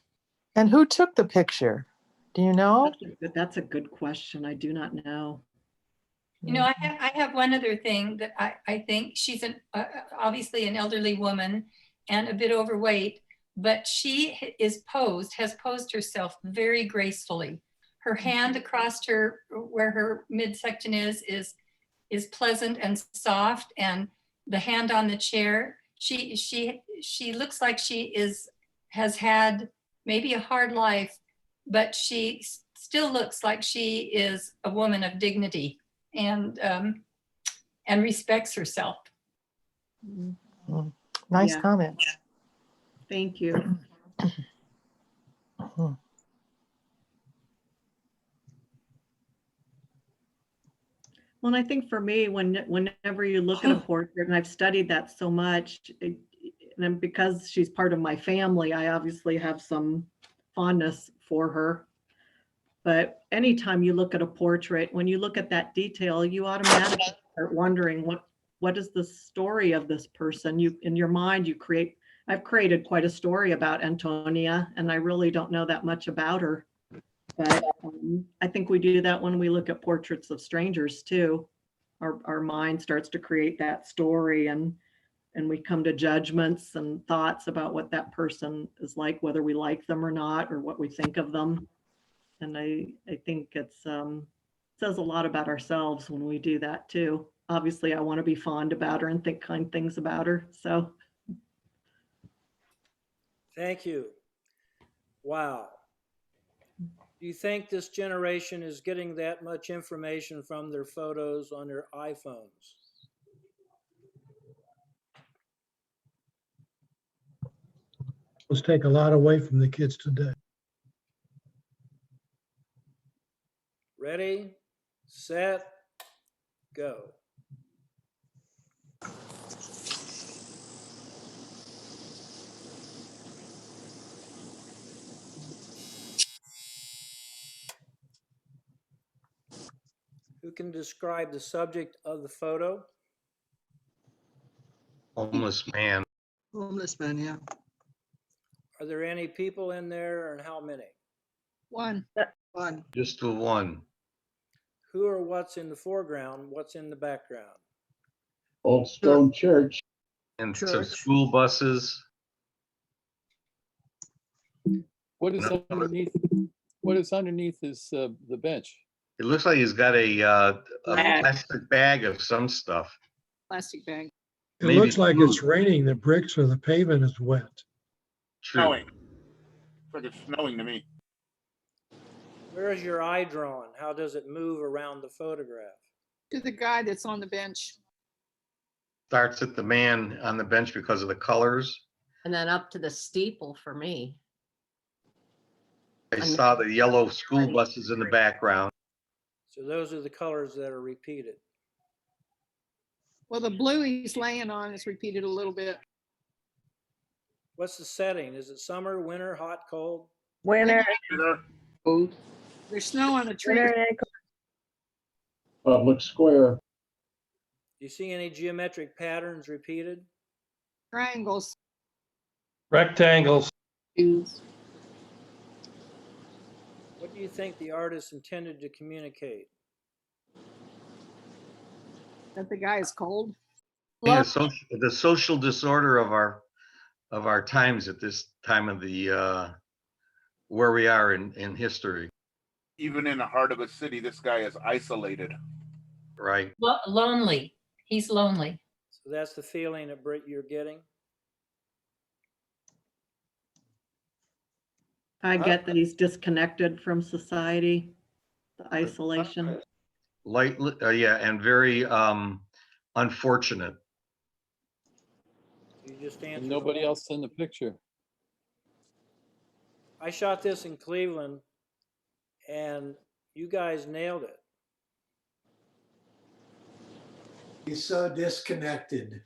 And who took the picture? Do you know? That's a good question. I do not know. You know, I have one other thing that I think she's obviously an elderly woman and a bit overweight, but she has posed herself very gracefully. Her hand across her, where her midsection is pleasant and soft, and the hand on the chair, she looks like she has had maybe a hard life, but she still looks like she is a woman of dignity and respects herself. Nice comment. Thank you. Well, and I think for me, whenever you look at a portrait, and I've studied that so much, and because she's part of my family, I obviously have some fondness for her. But anytime you look at a portrait, when you look at that detail, you automatically start wondering what is the story of this person? You, in your mind, I've created quite a story about Antonia, and I really don't know that much about her. But I think we do that when we look at portraits of strangers too. Our mind starts to create that story, and we come to judgments and thoughts about what that person is like, whether we like them or not, or what we think of them. And I think it's says a lot about ourselves when we do that too. Obviously, I want to be fond about her and think kind things about her. So Thank you. Wow. Do you think this generation is getting that much information from their photos on their iPhones? Let's take a lot away from the kids today. Ready, set, go. Who can describe the subject of the photo? Homeless man. Homeless man, yeah. Are there any people in there, and how many? One. One. Just the one. Who or what's in the foreground? What's in the background? Old Stone Church. And some Church. school buses. What is No. underneath? What is underneath is the bench? It looks like he's got a Bag. plastic bag of some stuff. Plastic bag. It Maybe looks like food. it's raining. The bricks or the pavement is wet. True. Snowing. It's like it's snowing to me. Where is your eye drawn? How does it move around the photograph? To the guy that's on the bench. Starts at the man on the bench because of the colors. And then up to the steeple for me. I saw the yellow school buses in the background. So those are the colors that are repeated. Well, the blue he's laying on is repeated a little bit. What's the setting? Is it summer, winter, hot, cold? Winner. There's snow on the tree. Public square. Do you see any geometric patterns repeated? Triangles. Rectangles. What do you think the artist intended to communicate? That the guy is cold. The social disorder of our times at this time of the where we are in history. Even in the heart of a city, this guy is isolated. Right. Lonely. He's lonely. So that's the feeling that Britt you're getting? I get that he's disconnected from society, the isolation. Yeah, and very unfortunate. You just And answered. nobody else in the picture. I shot this in Cleveland and you guys nailed it. He's so disconnected.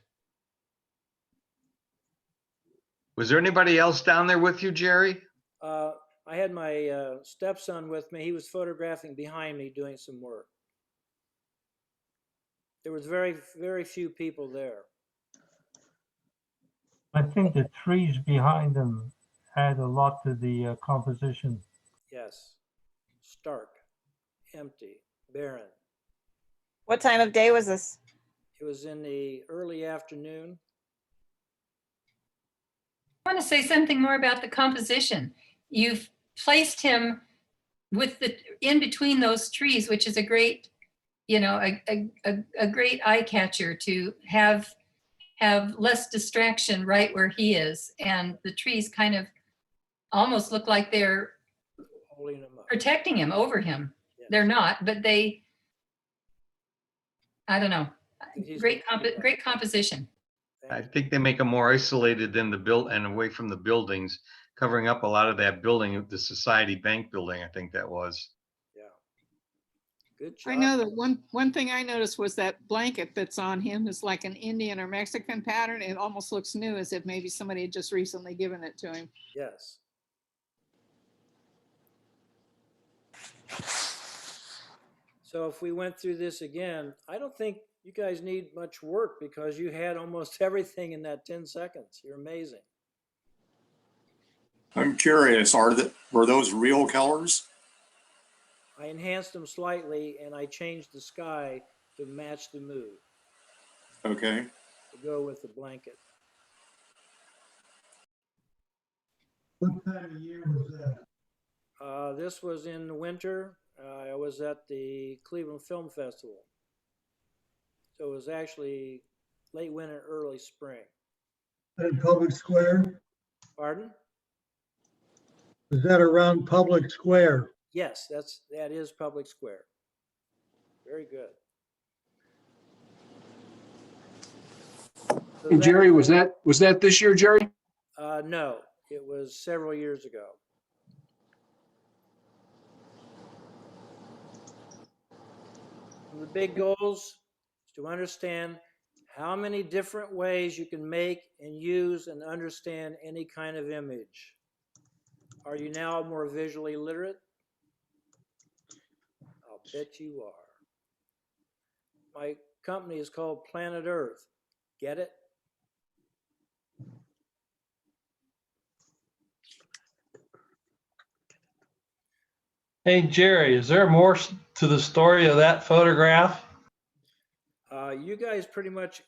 Was there anybody else down there with you, Jerry? I had my stepson with me. He was photographing behind me doing some work. There was very, very few people there. I think the trees behind them add a lot to the composition. Yes. Stark, empty, barren. What time of day was this? It was in the early afternoon. I want to say something more about the composition. You've placed him with the in between those trees, which is a great, a great eye catcher to have less distraction right where he is, and the trees kind of almost look like they're Holding him up. protecting him over him. Yes. They're not, but they. I don't know. He's Great good. great composition. I think they make them more isolated than the and away from the buildings, covering up a lot of that building, the Society Bank building, I think that was. Yeah. Good job. I know that one thing I noticed was that blanket that's on him is like an Indian or Mexican pattern. It almost looks new, as if maybe somebody had just recently given it to him. Yes. So if we went through this again, I don't think you guys need much work because you had almost everything in that 10 seconds. You're amazing. I'm curious, were those real colors? I enhanced them slightly and I changed the sky to match the mood, Okay. to go with the blanket. What time of year was that? This was in the winter. I was at the Cleveland Film Festival. So it was actually late winter, early spring. In Public Square? Pardon? Was that around Public Square? Yes, that is Public Square. Very good. So Hey, Jerry, was that this year, Jerry? No, it was several years ago. And the big goals is to understand how many different ways you can make and use and understand any kind of image. Are you now more visually literate? I'll bet you are. My company is called Planet Earth. Get it? Hey, Jerry, is there more to the story of that photograph? You guys pretty much,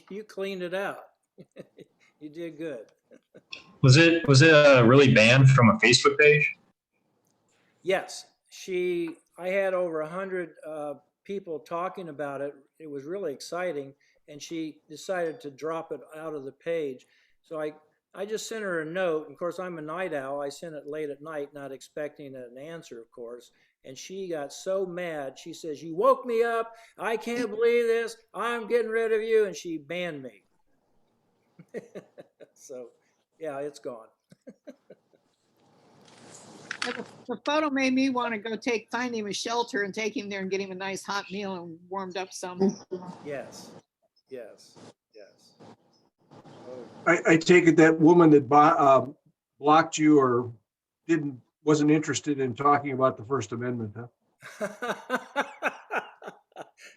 you cleaned it out. You did good. Was it really banned from a Facebook page? Yes, I had over 100 people talking about it. It was really exciting, and she decided to drop it out of the page. So I just sent her a note. Of course, I'm a night owl. I sent it late at night, not expecting an answer, of course. And she got so mad. She says, "You woke me up. I can't believe this. I'm getting rid of you." And she banned me. So, yeah, it's gone. The photo made me want to find him a shelter and take him there and get him a nice hot meal and warmed up some. Yes, yes, yes. I take it that woman that blocked you or wasn't interested in talking about the First Amendment, huh?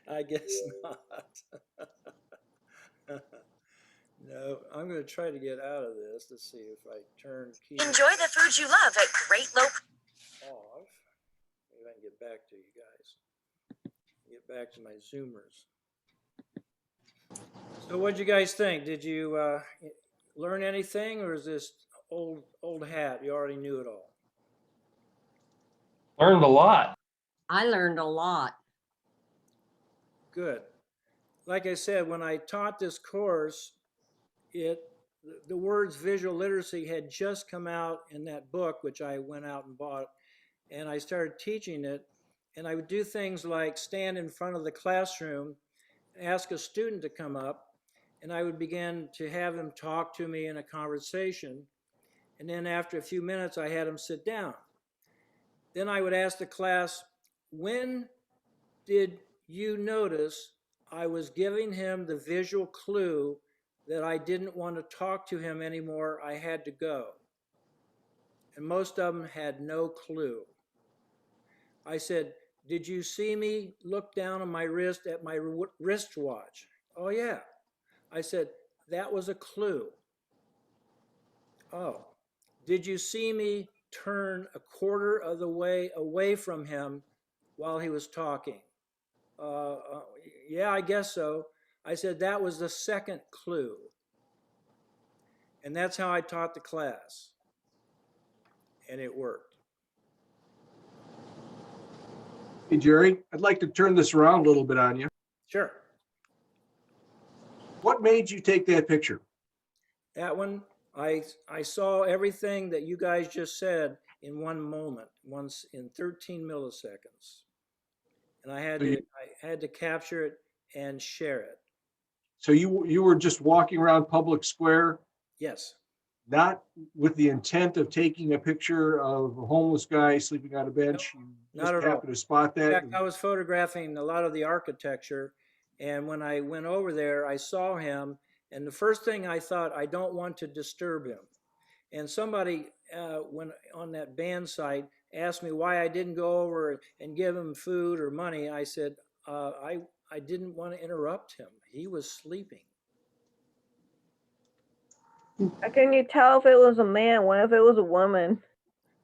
I guess not. No, I'm going to try to get out of this. Let's see if I turn key. Enjoy the food you love at great low. Off. Maybe I can get back to you guys. Get back to my Zoomers. So what'd you guys think? Did you learn anything, or is this old hat? You already knew it all. Learned a lot. I learned a lot. Good. Like I said, when I taught this course, the words visual literacy had just come out in that book, which I went out and bought, and I started teaching it. And I would do things like stand in front of the classroom, ask a student to come up, and I would begin to have them talk to me in a conversation. And then after a few minutes, I had them sit down. Then I would ask the class, when did you notice I was giving him the visual clue that I didn't want to talk to him anymore, I had to go? And most of them had no clue. I said, did you see me look down on my wrist at my wristwatch? Oh, yeah. I said, that was a clue. Oh, did you see me turn a quarter of the way away from him while he was talking? Yeah, I guess so. I said, that was the second clue. And that's how I taught the class. And it worked. Hey, Jerry, I'd like to turn this around a little bit on you. Sure. What made you take that picture? That one, I saw everything that you guys just said in one moment, once in 13 milliseconds. And I had to capture it and share it. So you were just walking around Public Square? Yes. not with the intent of taking a picture of a homeless guy sleeping on a bench. You Not just at all. happened to spot In that. fact, I was photographing a lot of the architecture, and when I went over there, I saw him, and the first thing I thought, I don't want to disturb him. And somebody, when on that band site, asked me why I didn't go over and give him food or money. I said, I didn't want to interrupt him. He was sleeping. How can you tell if it was a man? What if it was a woman?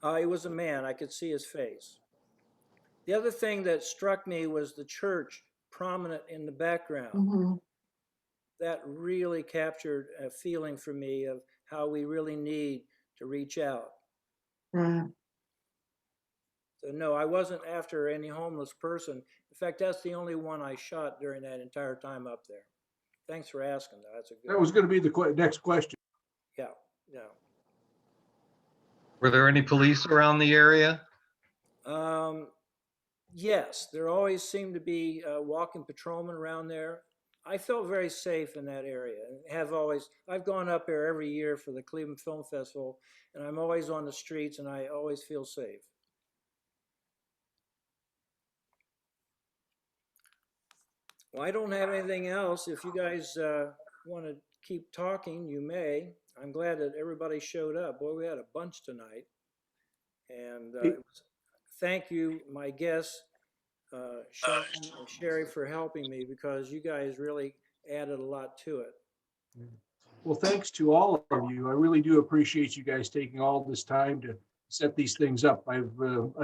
He was a man. I could see his face. The other thing that struck me was the church prominent in the background. Mm-hmm. That really captured a feeling for me of how we really need to reach out. Right. So no, I wasn't after any homeless person. In fact, that's the only one I shot during that entire time up there. Thanks for asking. That's a good. That was going to be the next question. Yeah, yeah. Were there any police around the area? Yes, there always seemed to be walking patrolmen around there. I felt very safe in that area and have always. I've gone up there every year for the Cleveland Film Festival, and I'm always on the streets, and I always feel safe. Well, I don't have anything else. If you guys want to keep talking, you may. I'm glad that everybody showed up. Boy, we had a bunch tonight. And thank you, my guests, Sean and Sherry, for helping me, because you guys really added a lot to it. Well, thanks to all of you. I really do appreciate you guys taking all this time to set these things up. I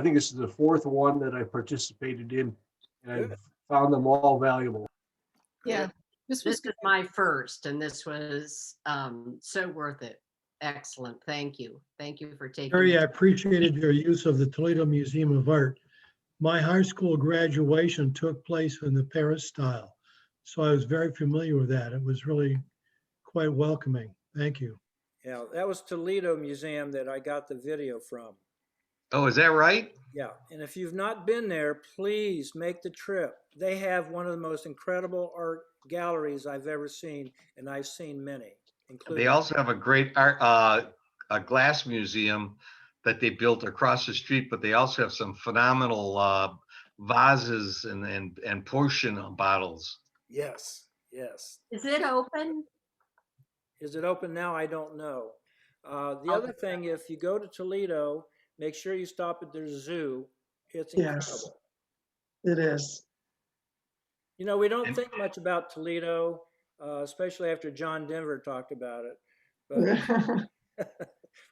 think this is the fourth one that I participated in, and I've found them all valuable. Yeah, This is my first, and this was so worth it. Excellent. Thank you. Thank you for taking Harry, I it. appreciated your use of the Toledo Museum of Art. My high school graduation took place in the Paris style, so I was very familiar with that. It was really quite welcoming. Thank you. Yeah, that was Toledo Museum that I got the video from. Oh, is that right? Yeah, and if you've not been there, please make the trip. They have one of the most incredible art galleries I've ever seen, and I've seen many, including. They also have a great art, a glass museum that they built across the street, but they also have some phenomenal vases and portion bottles. Yes, yes. Is it open? Is it open now? I don't know. The other thing, if you go to Toledo, make sure you stop at their zoo. It's incredible. It is. You know, we don't think much about Toledo, especially after John Denver talked about it. But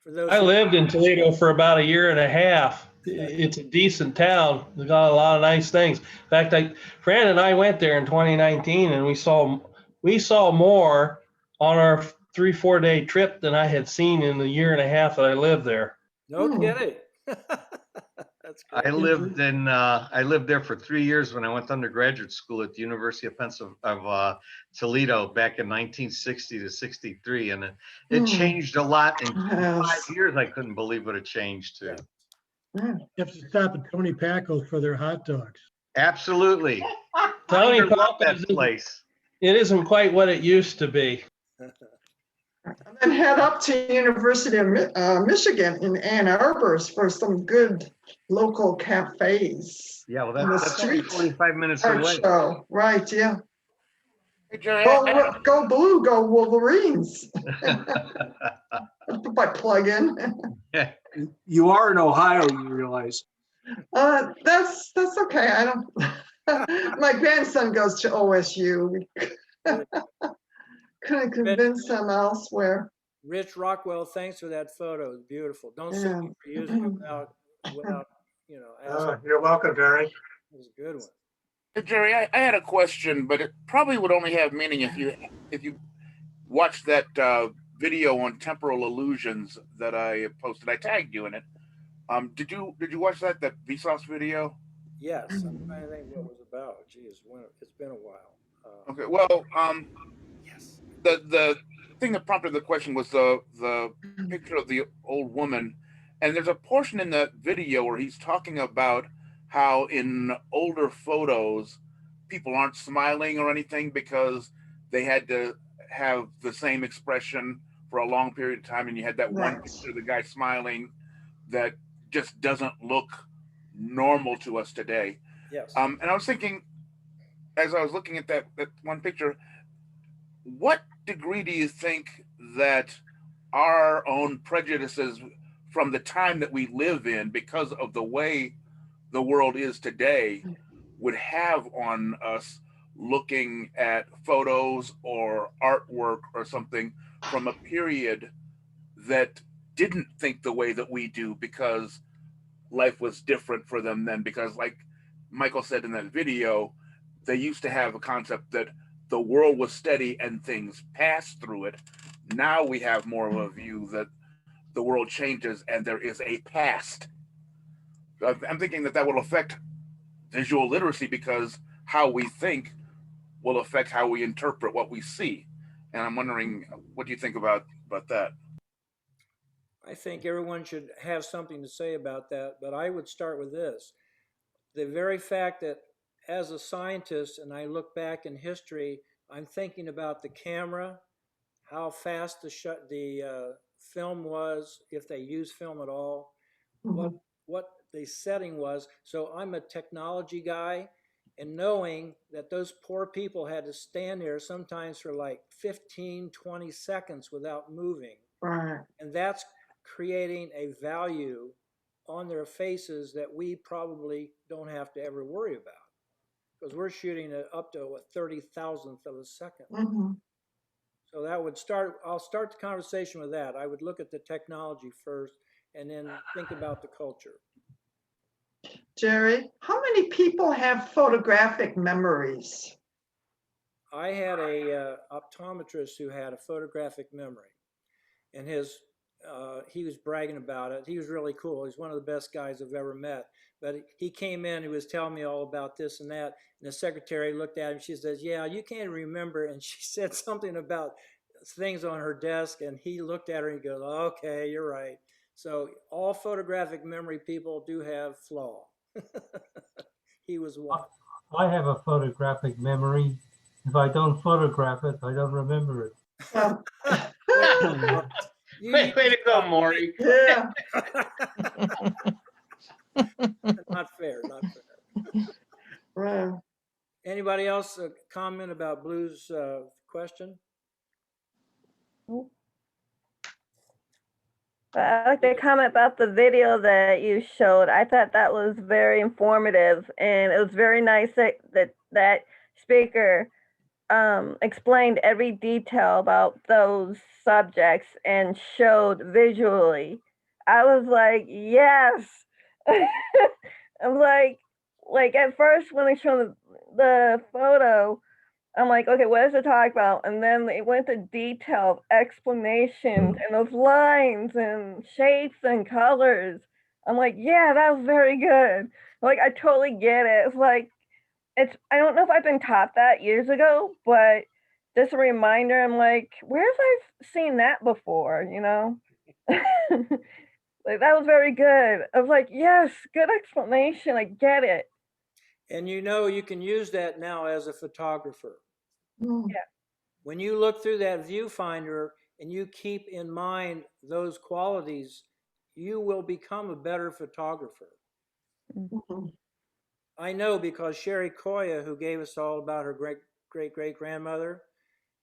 for those I lived in Toledo for about a year and a half. It's a decent town. They got a lot of nice things. In fact, Fran and I went there in 2019, and we saw more on our 3-4 day trip than I had seen in the year and a half that I lived there. No kidding. That's great. I lived there for 3 years when I went to undergraduate school at the University of Toledo back in 1960 to 63, and it changed a lot in 5 years. I couldn't believe what it changed to. You have to stop at Tony Packo's for their hot dogs. Absolutely. Tony that place. It isn't quite what it used to be. And head up to University of Michigan in Ann Arbor for some good local cafes. Yeah, well, On the that's only street 45 minutes art away. show. Right, yeah. Hey, Jerry, Go blue, go Wolverines. Put my plug in. You are in Ohio, you realize. That's okay. I don't. My grandson goes to OSU. Couldn't convince him elsewhere. Rich Rockwell, thanks for that photo. It's beautiful. Don't sue me for using it without asking. You're welcome, Jerry. It was a good one. Hey, Jerry, I had a question, but it probably would only have meaning if you watched that video on temporal illusions that I posted. I tagged you in it. Did you watch that Vsauce video? Yes, I'm trying to think what it was about. Geez, it's been a while. Okay, well, yes. The thing that prompted the question was the picture of the old woman, and there's a portion in that video where he's talking about how in older photos people aren't smiling or anything because they had to have the same expression for a long period of time, and you had that one Right. picture of the guy smiling that just doesn't look normal to us today. Yes. And I was thinking, as I was looking at that one picture, what degree do you think that our own prejudices from the time that we live in, because of the way the world is today, would have on us looking at photos or artwork or something from a period that didn't think the way that we do, because life was different for them then? Because, like Michael said in that video, they used to have a concept that the world was steady and things passed through it. Now we have more of a view that the world changes and there is a past. I'm thinking that will affect visual literacy, because how we think will affect how we interpret what we see. And I'm wondering, what do you think about that? I think everyone should have something to say about that, but I would start with this. The very fact that as a scientist, and I look back in history, I'm thinking about the camera, how fast the film was, if they use film at all, what the setting was. So I'm a technology guy, and knowing that those poor people had to stand there sometimes for like 15, 20 seconds without moving. Right. And that's creating a value on their faces that we probably don't have to ever worry about, because we're shooting it up to a 30,000th of a second. So that would I'll start the conversation with that. I would look at the technology first and then think about the culture. Jerry, how many people have photographic memories? I had a optometrist who had a photographic memory, and he was bragging about it. He was really cool. He's one of the best guys I've ever met. But he came in, he was telling me all about this and that. And the secretary looked at him. She says, "Yeah, you can't remember." And she said something about things on her desk. And he looked at her and he goes, "Okay, you're right." So all photographic memory people do have flaw. He was one. I have a photographic memory. If I don't photograph it, I don't remember it. Way to go, Maury. Yeah. Not fair, not fair. Right. Anybody else comment about Blue's question? I'd like to comment about the video that you showed. I thought that was very informative, and it was very nice that speaker explained every detail about those subjects and showed visually. I was like, yes. I'm like at first when they showed the photo, I'm like, okay, what does it talk about? And then they went to detailed explanations and those lines and shapes and colors. I'm like, yeah, that was very good. Like, I totally get it. It's like, I don't know if I've been taught that years ago, but just a reminder, I'm like, where have I seen that before, you know? Like, that was very good. I was like, yes, good explanation. I get it. And you can use that now as a photographer. Yeah. When you look through that viewfinder and you keep in mind those qualities, you will become a better photographer. I know, because Sherry Koya, who gave us all about her great-great-grandmother,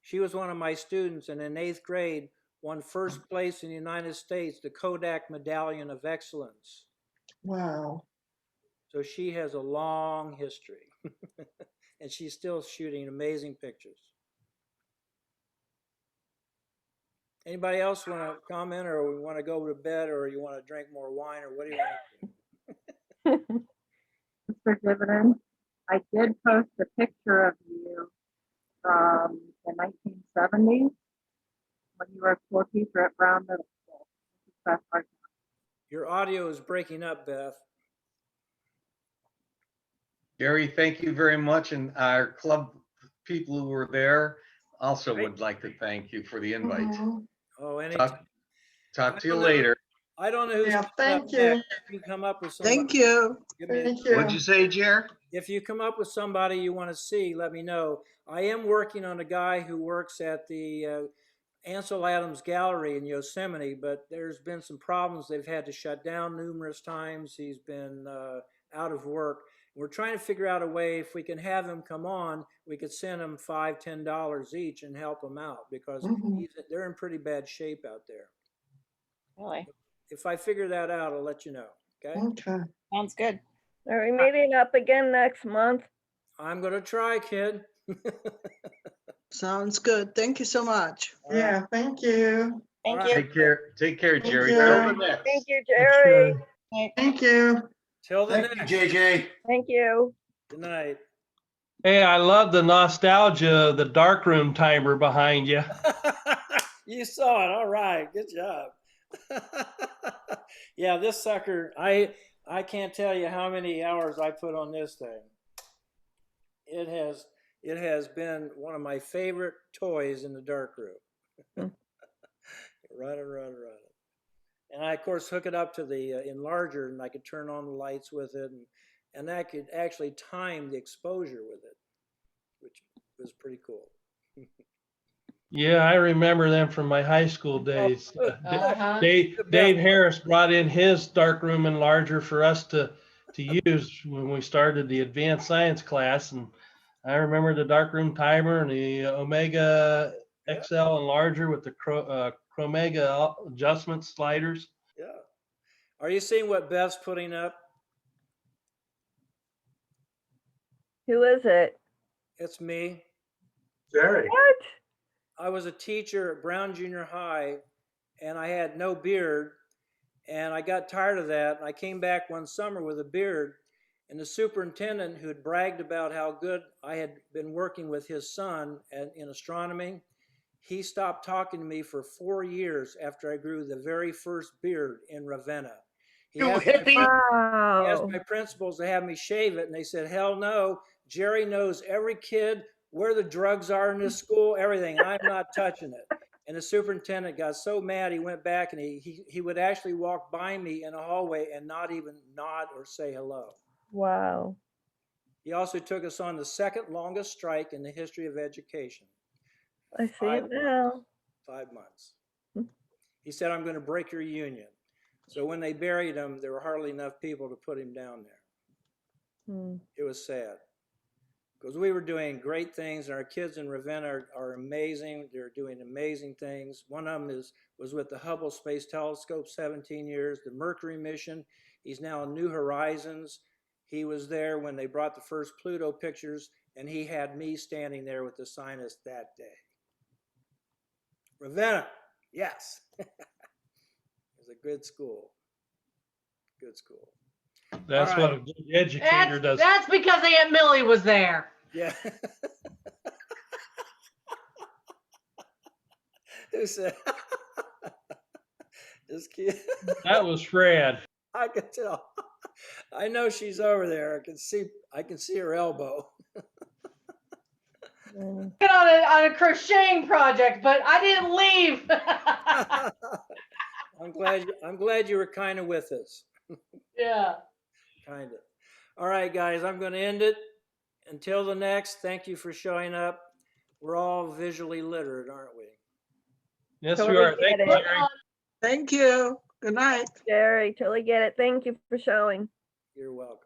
she was one of my students, and in 8th grade won first place in the United States, the Kodak Medallion of Excellence. Wow. So she has a long history, and she's still shooting amazing pictures. Anybody else want to comment, or we want to go to bed, or you want to drink more wine, or what do you want to do? Mr. Dividend, I did post a picture of you from the 1970s when you were a school teacher at Brown Middle School. Your audio is breaking up, Beth. Gary, thank you very much. And our club people who were there also would like to thank you for the invite. Oh, anytime. Talk to you later. I don't know who's Yeah, thank you. If you come up with somebody. Thank you. Give me Thank you. What'd you say, Jer? If you come up with somebody you want to see, let me know. I am working on a guy who works at the Ansel Adams Gallery in Yosemite, but there's been some problems. They've had to shut down numerous times. He's been out of work. We're trying to figure out a way, if we can have him come on, we could send him $5, $10 each and help him out, because they're in pretty bad shape out there. Really? If I figure that out, I'll let you know. Okay. Okay. Sounds good. Are we meeting up again next month? I'm going to try, kid. Sounds good. Thank you so much. Yeah, thank you. Thank right. you. Take care, Thank Jerry. you. Till the next. Thank you, Jerry. Thank you. Till the Thank next. you, JJ. Thank you. Good night. Hey, I love the nostalgia of the darkroom timer behind you. You saw it. All right. Good job. Yeah, this sucker, I can't tell you how many hours I put on this thing. It has been one of my favorite toys in the darkroom. Run it. And I, of course, hook it up to the enlarger, and I could turn on the lights with it, and I could actually time the exposure with it, which was pretty cool. Yeah, I remember them from my high school days. Dave Harris brought in his darkroom enlarger for us to use when we started the advanced science class, and I remember the darkroom timer and the Omega XL enlarger with the Chromega adjustment sliders. Yeah. Are you seeing what Beth's putting up? Who is it? It's me. Jerry. What? I was a teacher at Brown Junior High, and I had no beard, and I got tired of that. And I came back one summer with a beard, and the superintendent, who had bragged about how good I had been working with his son in astronomy, he stopped talking to me for 4 years after I grew the very first beard in Ravenna. He asked my principals to have me shave it, and they said, hell no. Jerry knows every kid, where the drugs are in this school, everything. I'm not touching it. And the superintendent got so mad, he went back, and he would actually walk by me in a hallway and not even nod or say hello. Wow. He also took us on the second longest strike in the history of education. I see it now. 5 months. He said, I'm going to break your union. So when they buried him, there were hardly enough people to put him down there. It was sad, because we were doing great things, and our kids in Ravenna are amazing. They're doing amazing things. One of them was with the Hubble Space Telescope 17 years, the Mercury mission. He's now in New Horizons. He was there when they brought the first Pluto pictures, and he had me standing there with the scientist that day. Ravenna, yes. It was a good school. Good school. That's All what right. a good educator does. That's because Aunt Millie was there. Yeah. Who said? Just kidding. That was Fred. I can tell. I know she's over there. I can see her elbow. On a crocheting project, but I didn't leave. I'm glad you were kind of with us. Yeah. Kind of. All right, guys, I'm going to end it. Until the next, thank you for showing up. We're all visually literate, aren't we? Yes, Totally we are. get Thank you, it. Jerry. Thank you. Good night. Jerry, totally get it. Thank you for showing. You're welcome.